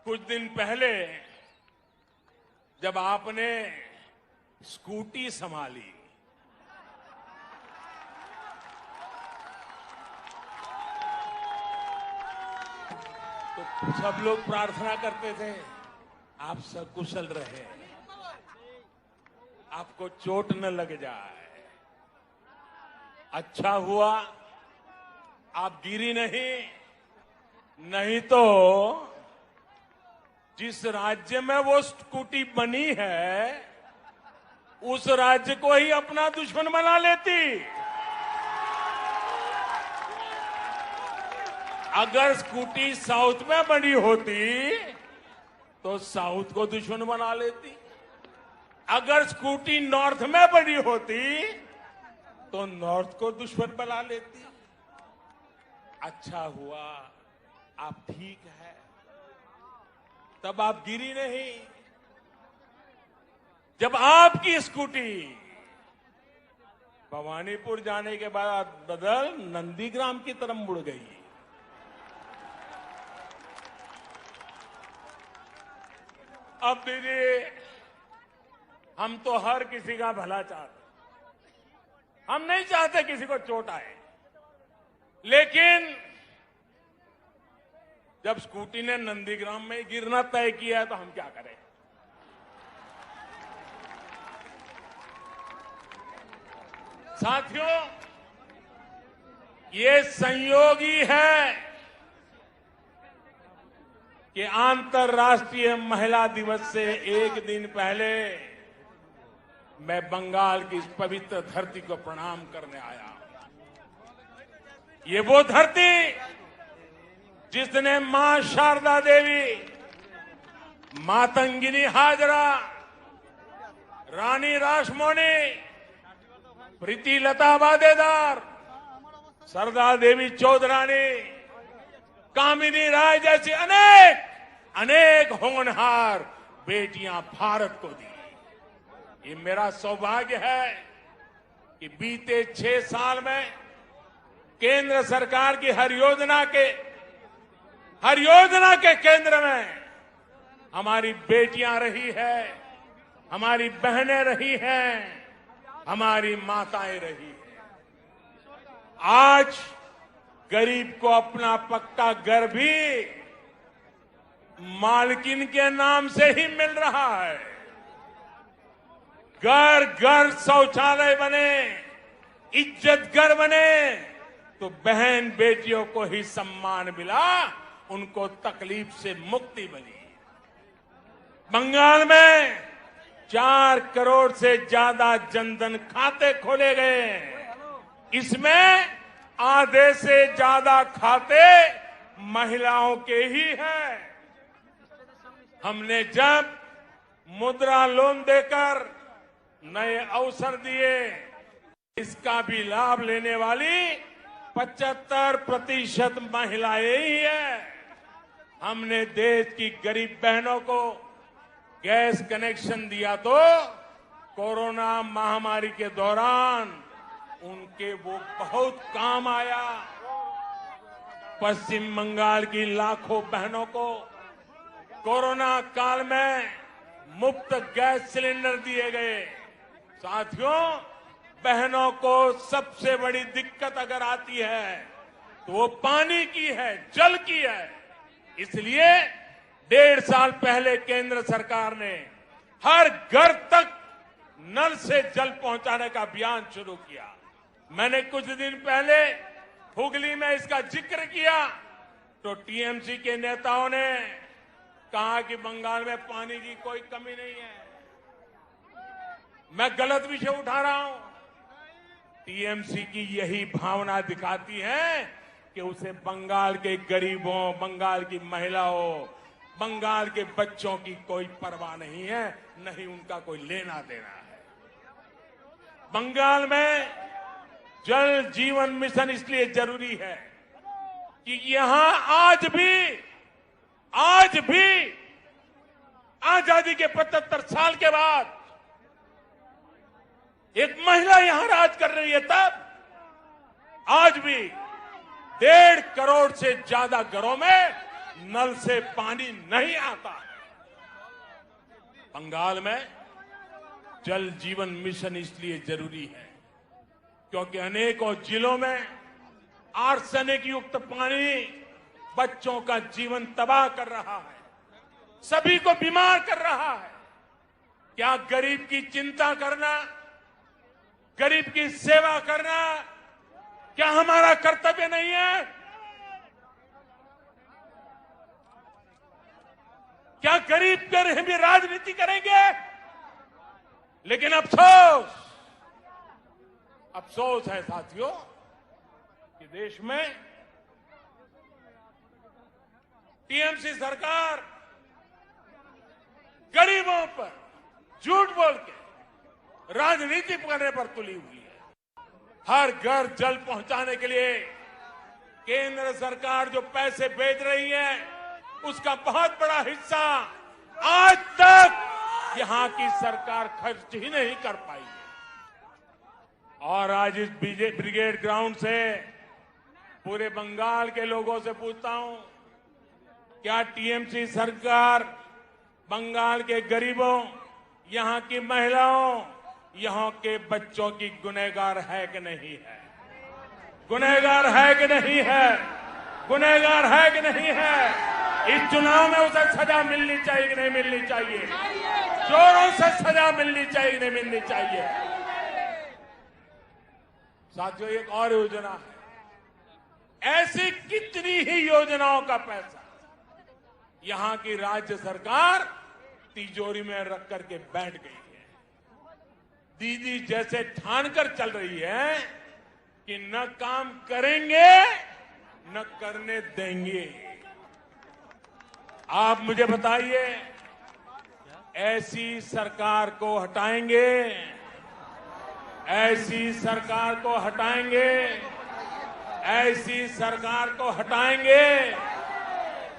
Speaker 1: कुछ दिन पहले जब आपने स्कूटी संभाली, तो सब लोग प्रार्थना करते थे आप सकुशल रहे, आपको चोट न लग जाए। अच्छा हुआ आप गिरी नहीं, नहीं तो जिस राज्य में वो स्कूटी बनी है उस राज्य को ही अपना दुश्मन बना लेती। अगर स्कूटी साउथ में बनी होती तो साउथ को दुश्मन बना लेती, अगर स्कूटी नॉर्थ में बनी होती तो नॉर्थ को दुश्मन बना लेती। अच्छा हुआ आप ठीक है, तब आप गिरी नहीं। जब आपकी स्कूटी भवानीपुर जाने के बाद बदल नंदीग्राम की तरफ मुड़ गई, अब दीदी हम तो हर किसी का भला चाहते, हम नहीं चाहते किसी को चोट आए, लेकिन जब स्कूटी ने नंदीग्राम में गिरना तय किया है तो हम क्या करें? साथियों, ये संयोग ही है, कि अंतर्राष्ट्रीय महिला दिवस से एक दिन पहले मैं बंगाल की इस पवित्र धरती को प्रणाम करने आया। ये वो धरती जिसने मां शारदा देवी, मातंगिनी हाजरा, रानी रासमोनी, प्रीति लता वादेदार, सरदार देवी चौधरानी, कामिनी राय जैसी अनेक होनहार बेटियां भारत को दी। ये मेरा सौभाग्य है कि बीते 6 साल में केंद्र सरकार की हर योजना के केंद्र में हमारी बेटियां रही है, हमारी बहनें रही हैं, हमारी माताएं रही हैं। आज गरीब को अपना पक्का घर भी मालकिन के नाम से ही मिल रहा है। घर घर शौचालय बने, इज्जत घर बने, तो बहन बेटियों को ही सम्मान मिला, उनको तकलीफ से मुक्ति मिली। बंगाल में 4 करोड़ से ज्यादा जनधन खाते खोले गए। इसमें आधे से ज्यादा खाते महिलाओं के ही हैं। हमने जब मुद्रा लोन देकर नए अवसर दिए, इसका भी लाभ लेने वाली 75% महिलाएं ही हैं। हमने देश की गरीब बहनों को गैस कनेक्शन दिया तो कोरोना महामारी के दौरान उनके वो बहुत काम आया। पश्चिम बंगाल की लाखों बहनों को कोरोना काल में मुफ्त गैस सिलेंडर दिए गए। साथियों, बहनों को सबसे बड़ी दिक्कत अगर आती है तो वो पानी की है, जल की है। इसलिए 1.5 साल पहले केंद्र सरकार ने हर घर तक नल से जल पहुंचाने का अभियान शुरू किया। मैंने कुछ दिन पहले हुगली में इसका जिक्र किया तो टीएमसी के नेताओं ने कहा कि बंगाल में पानी की कोई कमी नहीं है। मैं गलत विषय उठा रहा हूं। टीएमसी की यही भावना दिखाती है कि उसे बंगाल के गरीबों, बंगाल की महिलाओं, बंगाल के बच्चों की कोई परवाह नहीं है, नहीं उनका कोई लेना देना है। बंगाल में जल जीवन मिशन इसलिए जरूरी है कि यहां आज भी आजादी के 75 साल के बाद एक महिला यहां राज कर रही है। तब आज भी 1.5 करोड़ से ज्यादा घरों में नल से पानी नहीं आता है। बंगाल में जल जीवन मिशन इसलिए जरूरी है क्योंकि अनेकों जिलों में आर्सेनिक युक्त पानी बच्चों का जीवन तबाह कर रहा है, सभी को बीमार कर रहा है। क्या गरीब की चिंता करना, गरीब की सेवा करना क्या हमारा कर्तव्य नहीं है? क्या गरीब के भी राजनीति करेंगे? लेकिन अफसोस है साथियों कि देश में टीएमसी सरकार गरीबों पर झूठ बोल के राजनीति करने पर तुली हुई है। हर घर जल पहुंचाने के लिए केंद्र सरकार जो पैसे भेज रही है उसका बहुत बड़ा हिस्सा आज तक यहां की सरकार खर्च ही नहीं कर पाई है। और आज इस ब्रिगेड ग्राउंड से पूरे बंगाल के लोगों से पूछता हूं, क्या टीएमसी सरकार बंगाल के गरीबों, यहां की महिलाओं, यहां के बच्चों की गुनहगार है कि नहीं है? गुनहगार है कि नहीं है? गुनहगार है कि नहीं है? इस चुनाव में उसे सजा मिलनी चाहिए कि नहीं मिलनी चाहिए? चोरों से सजा मिलनी चाहिए कि नहीं मिलनी चाहिए? साथियों, एक और योजना है। ऐसी कितनी ही योजनाओं का पैसा यहां की राज्य सरकार तिजोरी में रख करके बैठ गई है। दीदी जैसे ठान कर चल रही है कि न काम करेंगे न करने देंगे। आप मुझे बताइए, ऐसी सरकार को हटाएंगे? ऐसी सरकार को हटाएंगे? ऐसी सरकार को हटाएंगे?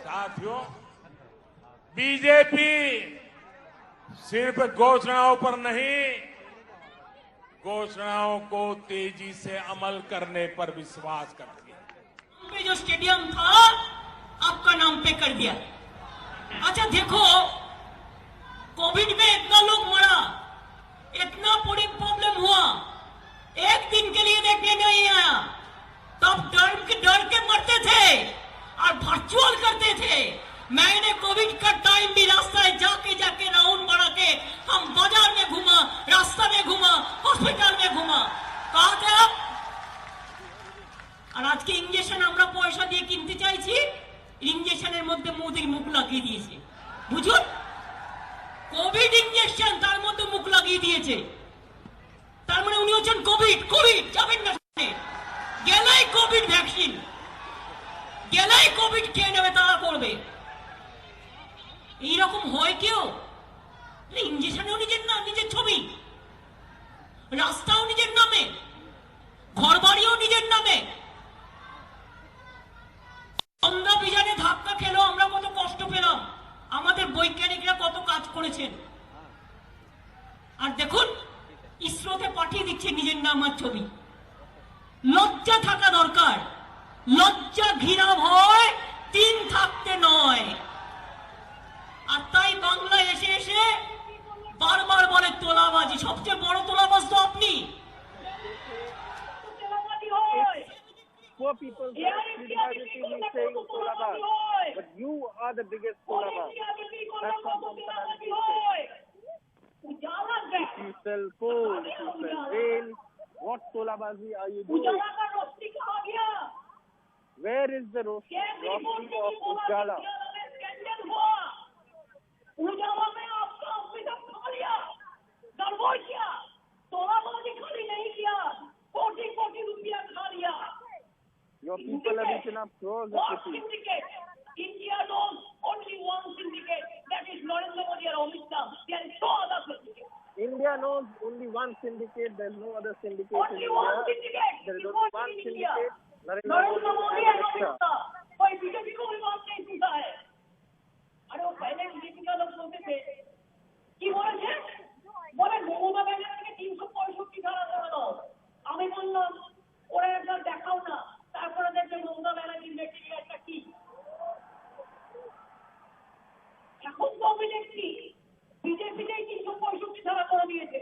Speaker 1: साथियों, बीजेपी सिर्फ घोषणाओं पर नहीं, घोषणाओं को तेजी से अमल करने पर विश्वास करती है।
Speaker 2: जो स्टेडियम था आपका नाम पे कर दिया। अच्छा देखो, कोविड में इतना लोग मरा, इतना बड़ी प्रॉब्लम हुआ, एक दिन के लिए देखने नहीं आया, तब डर के मरते थे और वर्चुअल करते थे। मैंने कोविड का टाइम भी रास्ता जाके राउंड बढ़ा के हम बाजार में घूमा, रास्ता में घूमा, हॉस्पिटल में घूमा। कहा थे आप? আর আজকে ইনজেকশন আমরা পয়সা দিয়ে কিনতে চাইছি, ইনজেকশনের মধ্যে মোদির মুখ লাগিয়ে দিয়েছে। বুঝুন, কোভিড ইনজেকশন তার মধ্যে মুখ লাগিয়ে দিয়েছে। তার মানে উনি হচ্ছেন কোভিড যাবেন না, গেলেই কোভিড ভ্যাকসিন, গেলেই কোভিড খেয়ে নেবে, তারা করবে। এইরকম হয় কেউ? ইনজেকশনেও নিজের নাম, নিজের ছবি, রাস্তাও নিজের নামে, ঘর বাড়িও নিজের নামে। গঙ্গা বিজানে ধাক্কা খেলো, আমরা কত কষ্ট পেলাম, আমাদের বৈজ্ঞানিকরা কত কাজ করেছেন। আর দেখুন, ইসরোতে পাঠিয়ে দিচ্ছে নিজের নাম আর ছবি। লজ্জা থাকা দরকার, লজ্জা ঘৃণা ভয় তিন থাকতে নয়। আর তাই বাংলায় এসে এসে বারবার বলে তোলাবাজি। সবচেয়ে বড় তোলাবাজ তো আপনি।
Speaker 3: Poor people criminality is saying Tolabaz, but you are the biggest Tolabaz. That's what personality is. If you sell coal, if you sell rail, what Tolabazi are you doing? Where is the roasting of Ujala?
Speaker 4: उजाला में आपका officer खा लिया, दरबार किया, तोलाबाजी खाली नहीं किया, कोटी रुपया खा लिया।
Speaker 3: Your people have eaten up crores of
Speaker 4: What
Speaker 3: rupees.
Speaker 4: syndicate? India knows only one syndicate, that is Narendra Modi and Amit Shah. There is no other syndicate.
Speaker 3: India knows only one syndicate. There is no other syndicate in
Speaker 4: Only one
Speaker 3: India.
Speaker 4: syndicate.
Speaker 3: There is
Speaker 4: It's
Speaker 3: only
Speaker 4: not
Speaker 3: one
Speaker 4: in India.
Speaker 3: syndicate.
Speaker 4: Narendra Modi
Speaker 3: and
Speaker 4: and
Speaker 3: Amit
Speaker 4: Amit
Speaker 3: Shah.
Speaker 4: Shah. कोई BJP को भी बात नहीं पूछा है। अरे वो पहले बीजेपी का लोग बोलते थे কি বলেছে, বলে মমতা ব্যানার্জিকে 365 ধারা করে দাও। আমি বললাম ওরা একবার দেখাও না, তারপরে দেখবে মমতা ব্যানার্জির মেটেরিয়ালটা কি। এখন তো আমি দেখছি বিজেপিতেই 365 ধারা করে দিয়েছে,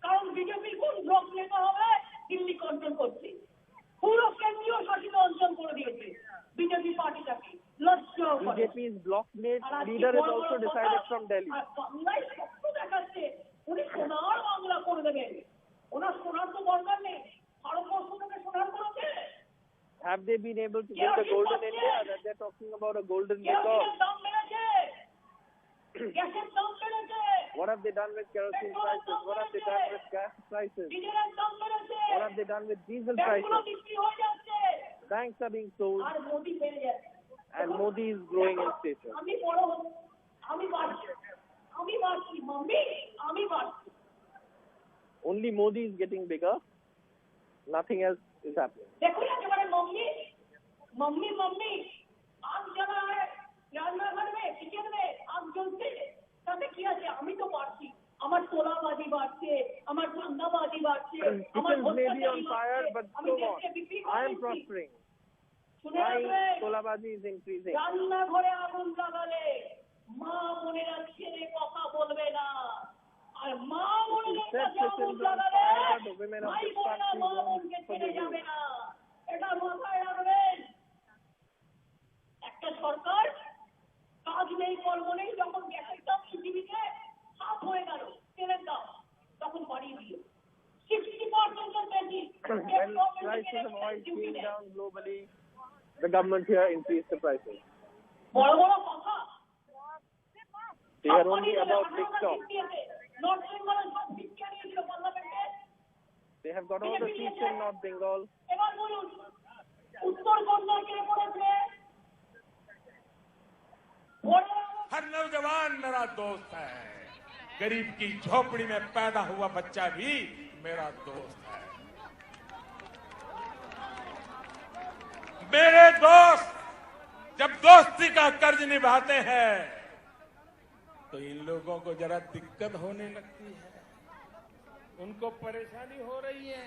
Speaker 4: কারণ বিজেপির কোন ব্লক নেতা হবে দিল্লি কন্ট্রোল করছে, পুরো কেন্দ্রীয় শাসিত অঞ্চল করে দিয়েছে BJP পার্টিটাকে।
Speaker 3: BJP's block leader is also decided from Delhi.
Speaker 4: বাংলায় সত্য দেখাচ্ছে উনি সোনার বাংলা করে দেবেন। ওনার সোনার তো দরকার নেই, ভারতবর্ষটাকে সোনার করেছে।
Speaker 3: Have they been able to build a golden India? That they're talking about a golden record.
Speaker 4: দাম বেড়েছে, গ্যাসের দাম বেড়েছে,
Speaker 3: What have they done with kerosene prices? What have they done with gas prices?
Speaker 4: ডিজেলের দাম বেড়েছে,
Speaker 3: What have they done with diesel
Speaker 4: ব্যাংকগুলো
Speaker 3: prices?
Speaker 4: বিক্রি হয়ে যাচ্ছে,
Speaker 3: Banks are being sold
Speaker 4: আর মোদি বেড়ে যাচ্ছে।
Speaker 3: and Modi is growing in stature.
Speaker 4: আমি বড় হচ্ছি, আমি বাড়ছি মাম্মি, আমি বাড়ছি।
Speaker 3: Only Modi is getting bigger. Nothing else is happening.
Speaker 4: देखो एकेबारे मम्मी आग जला है রান্নাঘর में किचन में आग জ্বলছে, তাতে কি আছে? আমি তো বাড়ছি, আমার তোলাবাজি বাড়ছে, আমার ধান্দাবাজি বাড়ছে, আমার
Speaker 3: Kitchens may be on fire, but so what? I am prospering.
Speaker 4: শুনে
Speaker 3: My
Speaker 4: রাখবেন,
Speaker 3: Tolabazi is increasing.
Speaker 4: রান্নাঘরে আগুন লাগালে মা বোনেরা ছেড়ে কথা বলবে না, আর মা বোনেদের কাছে আগুন লাগালে ভাই বোনেরা মা বোনকে ছেড়ে যাবে না। এটা মাথায় রাখবেন। একটা সরকার কাজ নেই, কর্ম নেই, যখন গ্যাসের দাম পৃথিবীতে হাফ হয়ে গেল, তেলের দাম তখন বাড়িয়ে দিল 60% বেশি।
Speaker 3: When prices of oil came down globally, the government here increased the prices.
Speaker 4: বড় বড় কথা,
Speaker 3: They are only about TikTok.
Speaker 4: North বেঙ্গলের সব ভিক্ষা নিয়েছিল পার্লামেন্টে।
Speaker 3: They have got all the seats in North Bengal.
Speaker 4: এবার বলুন উত্তরবঙ্গ কে করেছে?
Speaker 1: हर नौजवान मेरा दोस्त है, गरीब की झोपड़ी में पैदा हुआ बच्चा भी मेरा दोस्त है। मेरे दोस्त जब दोस्ती का कर्ज निभाते हैं तो इन लोगों को जरा दिक्कत होने लगती है, उनको परेशानी हो रही है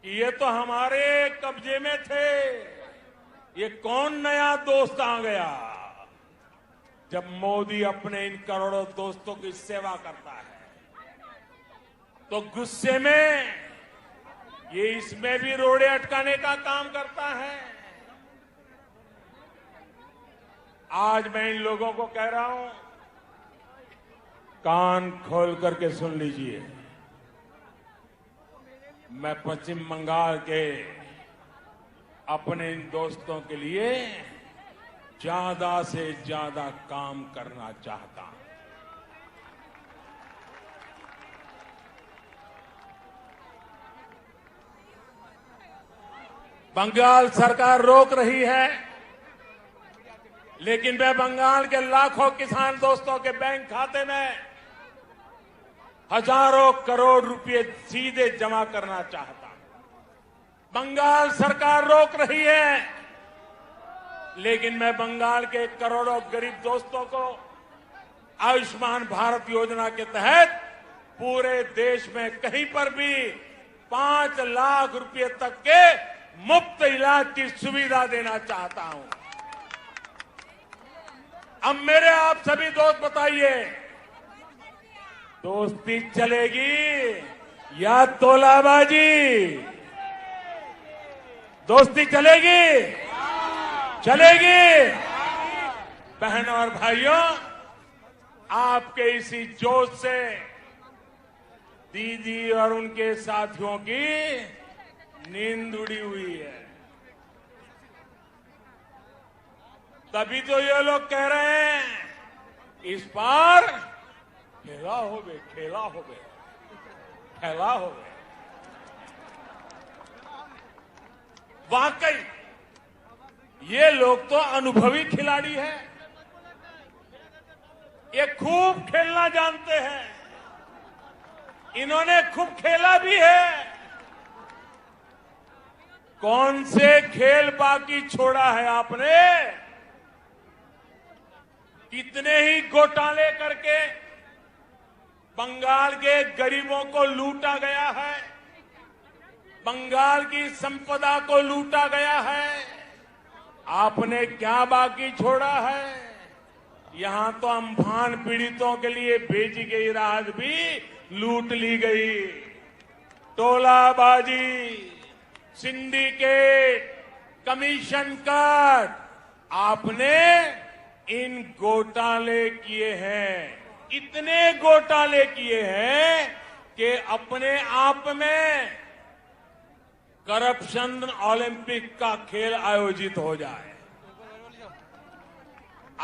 Speaker 1: कि ये तो हमारे कब्जे में थे, ये कौन नया दोस्त आ गया। जब मोदी अपने इन करोड़ों दोस्तों की सेवा करता है तो गुस्से में ये इसमें भी रोड़े अटकाने का काम करता है। आज मैं इन लोगों को कह रहा हूं, कान खोल करके सुन लीजिए। मैं पश्चिम बंगाल के अपने इन दोस्तों के लिए ज्यादा से ज्यादा काम करना चाहता हूं। बंगाल सरकार रोक रही है, लेकिन मैं बंगाल के लाखों किसान दोस्तों के बैंक खाते में हजारों करोड़ रुपए सीधे जमा करना चाहता हूं। बंगाल सरकार रोक रही है, लेकिन मैं बंगाल के करोड़ों गरीब दोस्तों को आयुष्मान भारत योजना के तहत पूरे देश में कहीं पर भी 5 लाख रुपए तक के मुफ्त इलाज की सुविधा देना चाहता हूं। अब मेरे आप सभी दोस्त बताइए, दोस्ती चलेगी या तोलाबाजी? दोस्ती चलेगी? चलेगी? बहनों और भाइयों, आपके इसी जोश से दीदी और उनके साथियों की नींद उड़ी हुई है। तभी तो ये लोग कह रहे हैं इस बार खेला हो गए, खेला हो गए, खेला हो गए। वाकई ये लोग तो अनुभवी खिलाड़ी हैं, ये खूब खेलना जानते हैं, इन्होंने खूब खेला भी है। कौन से खेल बाकी छोड़ा है आपने? कितने ही घोटाले करके बंगाल के गरीबों को लूटा गया है, बंगाल की संपदा को लूटा गया है। आपने क्या बाकी छोड़ा है? यहां तो अम्फान पीड़ितों के लिए भेजी गई राहत भी लूट ली गई। टोलाबाजी, सिंडिकेट, कमीशन कट, आपने इन घोटाले किए हैं, इतने घोटाले किए हैं कि अपने आप में करप्शन ओलंपिक का खेल आयोजित हो जाए।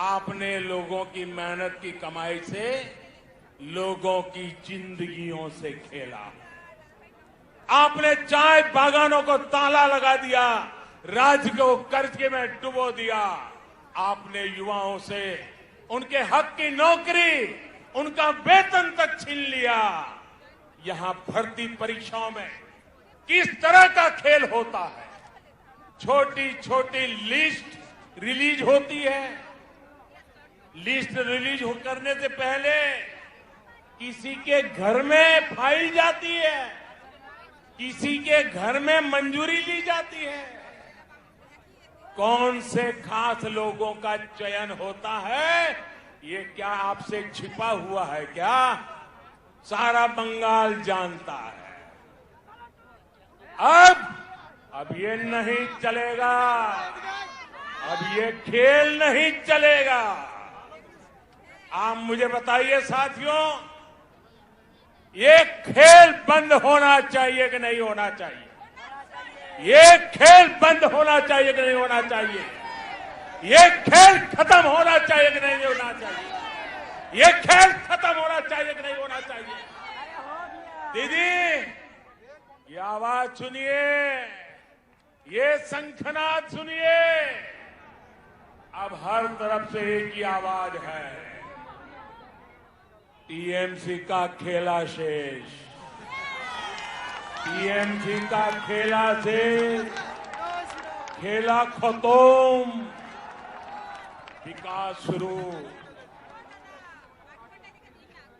Speaker 1: आपने लोगों की मेहनत की कमाई से लोगों की जिंदगियों से खेला। आपने चाय बागानों को ताला लगा दिया, राज्य को कर्ज में डुबो दिया। आपने युवाओं से उनके हक की नौकरी, उनका वेतन तक छीन लिया। यहां भर्ती परीक्षाओं में किस तरह का खेल होता है? छोटी छोटी लिस्ट रिलीज होती है, लिस्ट रिलीज करने से पहले किसी के घर में फाइल जाती है, किसी के घर में मंजूरी ली जाती है। कौन से खास लोगों का चयन होता है, ये क्या आपसे छिपा हुआ है क्या? सारा बंगाल जानता है। अब ये नहीं चलेगा, अब ये खेल नहीं चलेगा। आप मुझे बताइए साथियों, ये खेल बंद होना चाहिए कि नहीं होना चाहिए? ये खेल बंद होना चाहिए कि नहीं होना चाहिए? ये खेल खत्म होना चाहिए कि नहीं होना चाहिए? ये खेल खत्म होना चाहिए कि नहीं होना चाहिए? दीदी, ये आवाज सुनिए, ये शंखनाद सुनिए। अब हर तरफ से एक ही आवाज है, टीएमसी का खेला शेष, टीएमसी का खेला शेष, खेला खत्म, विकास शुरू।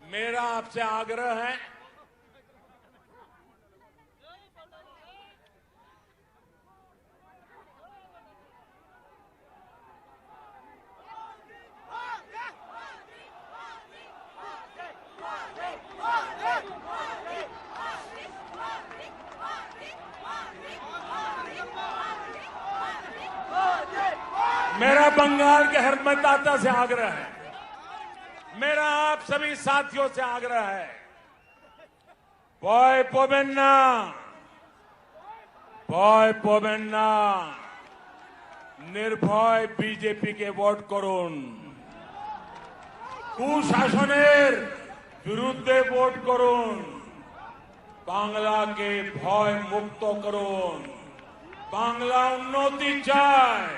Speaker 1: मेरा आपसे आग्रह है, मेरा बंगाल के हर मतदाता से आग्रह है, मेरा आप सभी साथियों से आग्रह है, बॉय पोबेन्ना, बॉय पोबेन्ना, निर्भय बीजेपी के ভোট করুন, কুশাসনের বিরুদ্ধে ভোট করুন, বাংলাকে ভয় মুক্ত করুন, বাংলা উন্নতি চায়,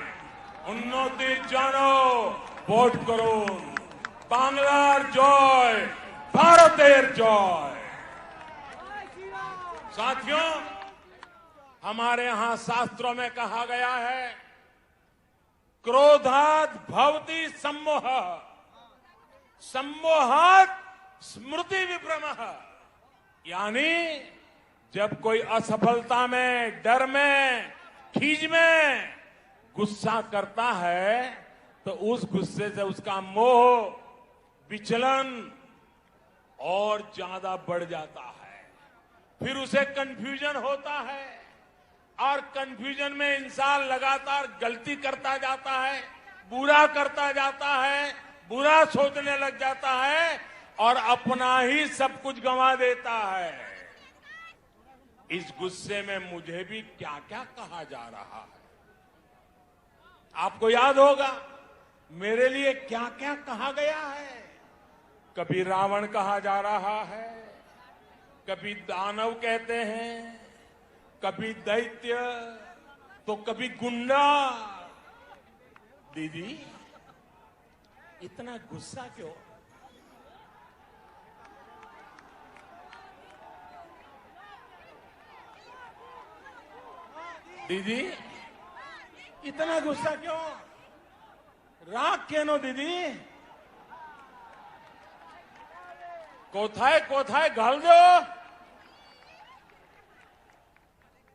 Speaker 1: উন্নতির জন্য ভোট করুন, বাংলার জয়, ভারতের জয়। साथियों, हमारे यहां शास्त्रों में कहा गया है, क्रोधात् भवति सम्मोह, सम्मोहात् स्मृति विभ्रमः। यानी जब कोई असफलता में, डर में, खीज में गुस्सा करता है तो उस गुस्से से उसका मोह, विचलन और ज्यादा बढ़ जाता है, फिर उसे कंफ्यूजन होता है और कंफ्यूजन में इंसान लगातार गलती करता जाता है, बुरा करता जाता है, बुरा सोचने लग जाता है और अपना ही सब कुछ गंवा देता है। इस गुस्से में मुझे भी क्या क्या कहा जा रहा है, आपको याद होगा मेरे लिए क्या क्या कहा गया है। कभी रावण कहा जा रहा है, कभी दानव कहते हैं, कभी दैत्य, तो कभी गुंडा। दीदी, इतना गुस्सा क्यों? दीदी, इतना गुस्सा क्यों? राग केनो दीदी? कोथाए कोथाए घाल दो,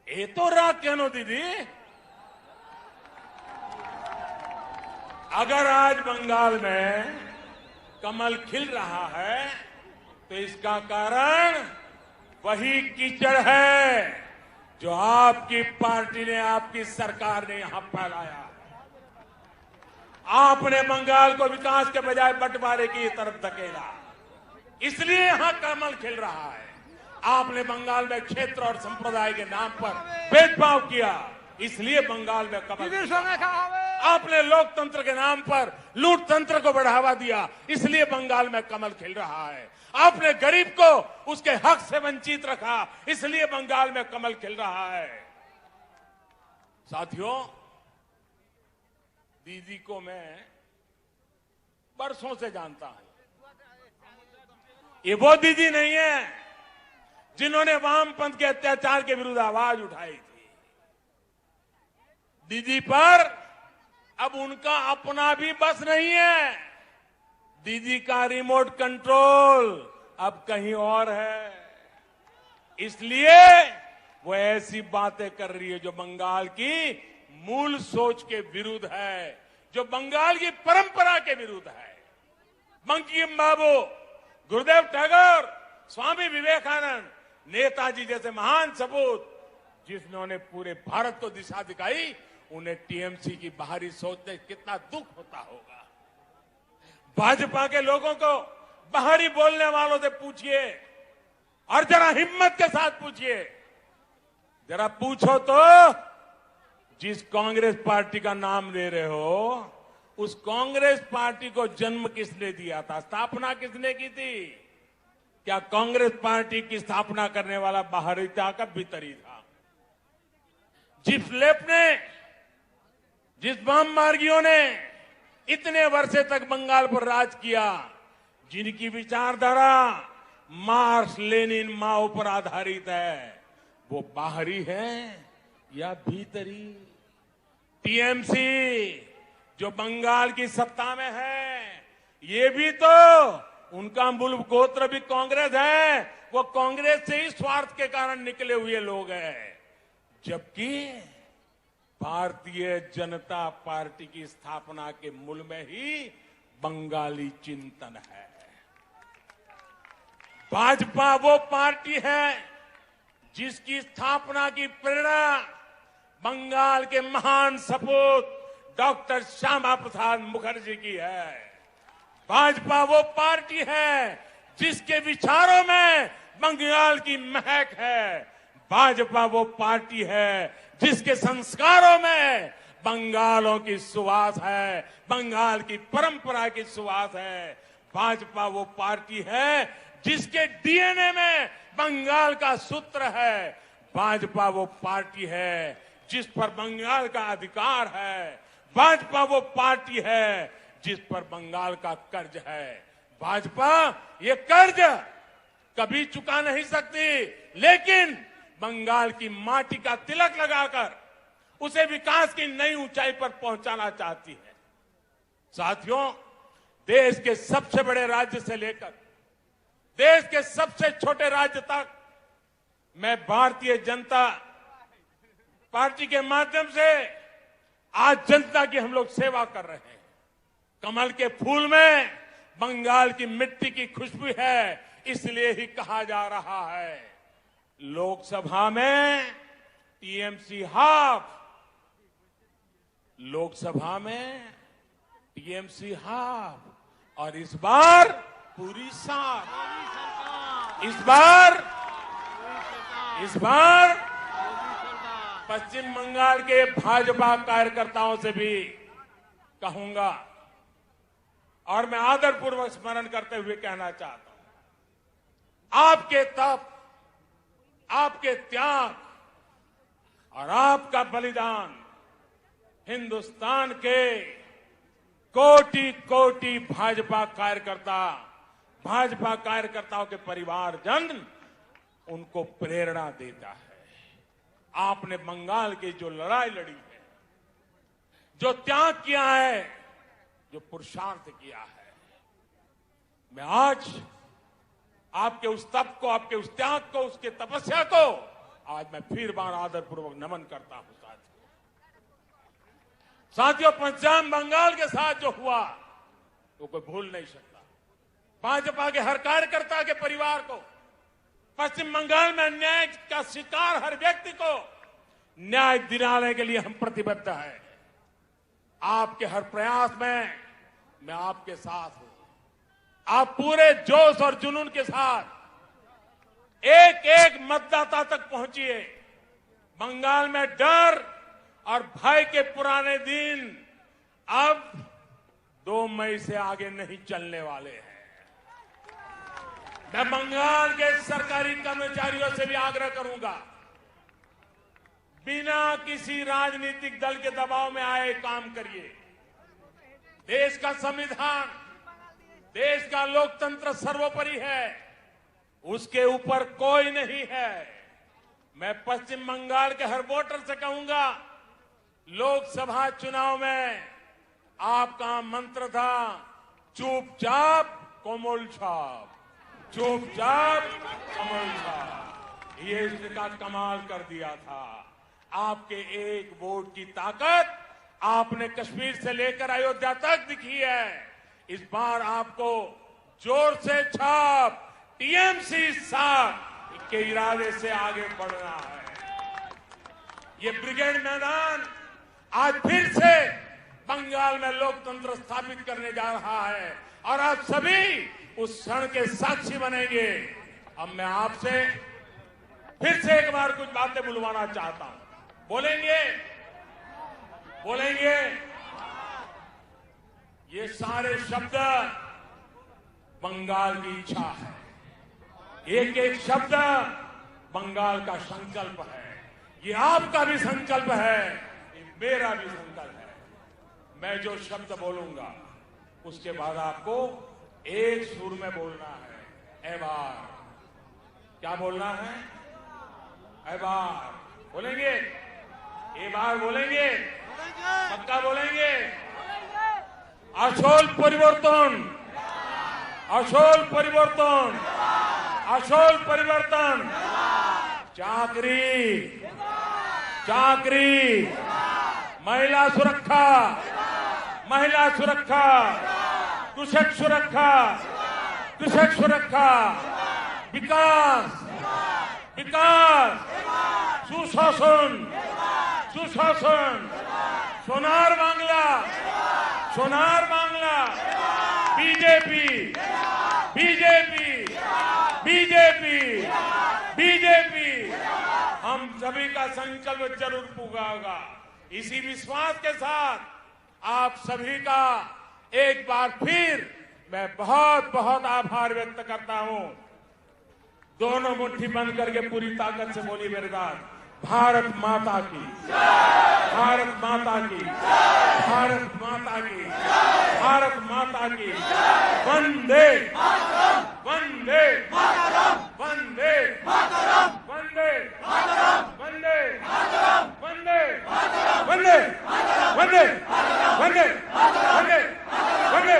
Speaker 1: ये तो राग केनो दीदी? अगर आज बंगाल में कमल खिल रहा है तो इसका कारण वही कीचड़ है जो आपकी पार्टी ने, आपकी सरकार ने यहां फैलाया। आपने बंगाल को विकास के बजाय बंटवारे की तरफ धकेला, इसलिए यहां कमल खिल रहा है। आपने बंगाल में क्षेत्र और संप्रदाय के नाम पर भेदभाव किया, इसलिए बंगाल में कमल। आपने लोकतंत्र के नाम पर लूट तंत्र को बढ़ावा दिया, इसलिए बंगाल में कमल खिल रहा है। आपने गरीब को उसके हक से वंचित रखा, इसलिए बंगाल में कमल खिल रहा है। साथियों, दीदी को मैं बरसों से जानता हूं। ये वो दीदी नहीं है जिन्होंने वामपंथ के अत्याचार के विरुद्ध आवाज उठाई थी। दीदी पर अब उनका अपना भी बस नहीं है, दीदी का रिमोट कंट्रोल अब कहीं और है। इसलिए वो ऐसी बातें कर रही है जो बंगाल की मूल सोच के विरुद्ध है, जो बंगाल की परंपरा के विरुद्ध है। बंकिम बाबू, गुरुदेव टैगोर, स्वामी विवेकानंद, नेताजी जैसे महान सपूत जिन्होंने पूरे भारत को दिशा दिखाई, उन्हें टीएमसी की बाहरी सोच से कितना दुख होता होगा। भाजपा के लोगों को बाहरी बोलने वालों से पूछिए और जरा हिम्मत के साथ पूछिए, जरा पूछो तो जिस कांग्रेस पार्टी का नाम ले रहे हो उस कांग्रेस पार्टी को जन्म किसने दिया था, स्थापना किसने की थी? क्या कांग्रेस पार्टी की स्थापना करने वाला बाहरी था का भीतरी था? जिस लेफ्ट ने, जिस वाम मार्गियों ने इतने वर्षे तक बंगाल पर राज किया, जिनकी विचारधारा मार्क्स लेनिन माओ पर आधारित है, वो बाहरी है या भीतरी? टीएमसी जो बंगाल की सत्ता में है, ये भी तो उनका मूल गोत्र भी कांग्रेस है, वो कांग्रेस से ही स्वार्थ के कारण निकले हुए लोग हैं। जबकि भारतीय जनता पार्टी की स्थापना के मूल में ही बंगाली चिंतन है। भाजपा वो पार्टी है जिसकी स्थापना की प्रेरणा बंगाल के महान सपूत डॉक्टर श्यामा प्रसाद मुखर्जी की है। भाजपा वो पार्टी है जिसके विचारों में बंगाल की महक है। भाजपा वो पार्टी है जिसके संस्कारों में बंगालों की सुवास है, बंगाल की परंपरा की सुवास है। भाजपा वो पार्टी है जिसके डीएनए में बंगाल का सूत्र है। भाजपा वो पार्टी है जिस पर बंगाल का अधिकार है। भाजपा वो पार्टी है जिस पर बंगाल का कर्ज है। भाजपा ये कर्ज कभी चुका नहीं सकती, लेकिन बंगाल की माटी का तिलक लगाकर उसे विकास की नई ऊंचाई पर पहुंचाना चाहती है। साथियों, देश के सबसे बड़े राज्य से लेकर देश के सबसे छोटे राज्य तक मैं भारतीय जनता पार्टी के माध्यम से आज जनता की हम लोग सेवा कर रहे हैं। कमल के फूल में बंगाल की मिट्टी की खुशबू है, इसलिए ही कहा जा रहा है लोकसभा में टीएमसी हाफ, लोकसभा में टीएमसी हाफ, और इस बार पूरी साथ। इस बार पश्चिम बंगाल के भाजपा कार्यकर्ताओं से भी कहूंगा और मैं आदरपूर्वक स्मरण करते हुए कहना चाहता हूं, आपके तप, आपके त्याग और आपका बलिदान हिंदुस्तान के कोटि कोटि भाजपा कार्यकर्ताओं के परिवारजन उनको प्रेरणा देता है। आपने बंगाल की जो लड़ाई लड़ी है, जो त्याग किया है, जो पुरुषार्थ किया है, मैं आज आपके उस तप को, आपके उस त्याग को, उसके तपस्या को आज मैं फिर बार आदरपूर्वक नमन करता हूं। साथियों, पश्चिम बंगाल के साथ जो हुआ वो कोई भूल नहीं सकता। भाजपा के हर कार्यकर्ता के परिवार को, पश्चिम बंगाल में अन्याय का शिकार हर व्यक्ति को न्याय दिलाने के लिए हम प्रतिबद्ध हैं। आपके हर प्रयास में मैं आपके साथ हूं। आप पूरे जोश और जुनून के साथ एक एक मतदाता तक पहुंचिए। बंगाल में डर और भय के पुराने दिन अब 2 मई से आगे नहीं चलने वाले हैं। मैं बंगाल के सरकारी कर्मचारियों से भी आग्रह करूंगा, बिना किसी राजनीतिक दल के दबाव में आए काम करिए। देश का संविधान, देश का लोकतंत्र सर्वोपरि है, उसके ऊपर कोई नहीं है। मैं पश्चिम बंगाल के हर वोटर से कहूंगा, लोकसभा चुनाव में आपका मंत्र था चुपचाप कोमल छाप, चुपचाप कोमल छाप। ये इसका कमाल कर दिया था। आपके एक वोट की ताकत आपने कश्मीर से लेकर अयोध्या तक दिखी है। इस बार आपको जोर से छाप टीएमसी साथ के इरादे से आगे बढ़ना है। ये ब्रिगेड मैदान आज फिर से बंगाल में लोकतंत्र स्थापित करने जा रहा है और आप सभी उस क्षण के साक्षी बनेंगे। अब मैं आपसे फिर से एक बार कुछ बातें बुलवाना चाहता हूं। बोलेंगे? बोलेंगे? ये सारे शब्द बंगाल की इच्छा है, एक एक शब्द बंगाल का संकल्प है। ये आपका भी संकल्प है, ये मेरा भी संकल्प है। मैं जो शब्द बोलूंगा उसके बाद आपको एक सुर में बोलना है। एबार, क्या बोलना है? एबार बोलेंगे, एबार बोलेंगे, पक्का बोलेंगे। আসল পরিবর্তন, আসল পরিবর্তন, আসল পরিবর্তন। চাকরি, চাকরি, महिला सुरक्षा, महिला सुरक्षा, कृषक सुरक्षा, कृषक सुरक्षा, विकास, विकास, सुशासन, सुशासन, Sonar Bangla, Sonar Bangla, BJP, BJP, BJP, BJP. हम सभी का संकल्प जरूर पूरा होगा। इसी विश्वास के साथ आप सभी का एक बार फिर मैं बहुत बहुत आभार व्यक्त करता हूं। दोनों मुट्ठी बंद करके पूरी ताकत से बोली मेरे साथ, भारत माता की, भारत माता की, भारत माता की, भारत माता की। वंदे वंदे वंदे वंदे वंदे वंदे वंदे वंदे वंदे वंदे वंदे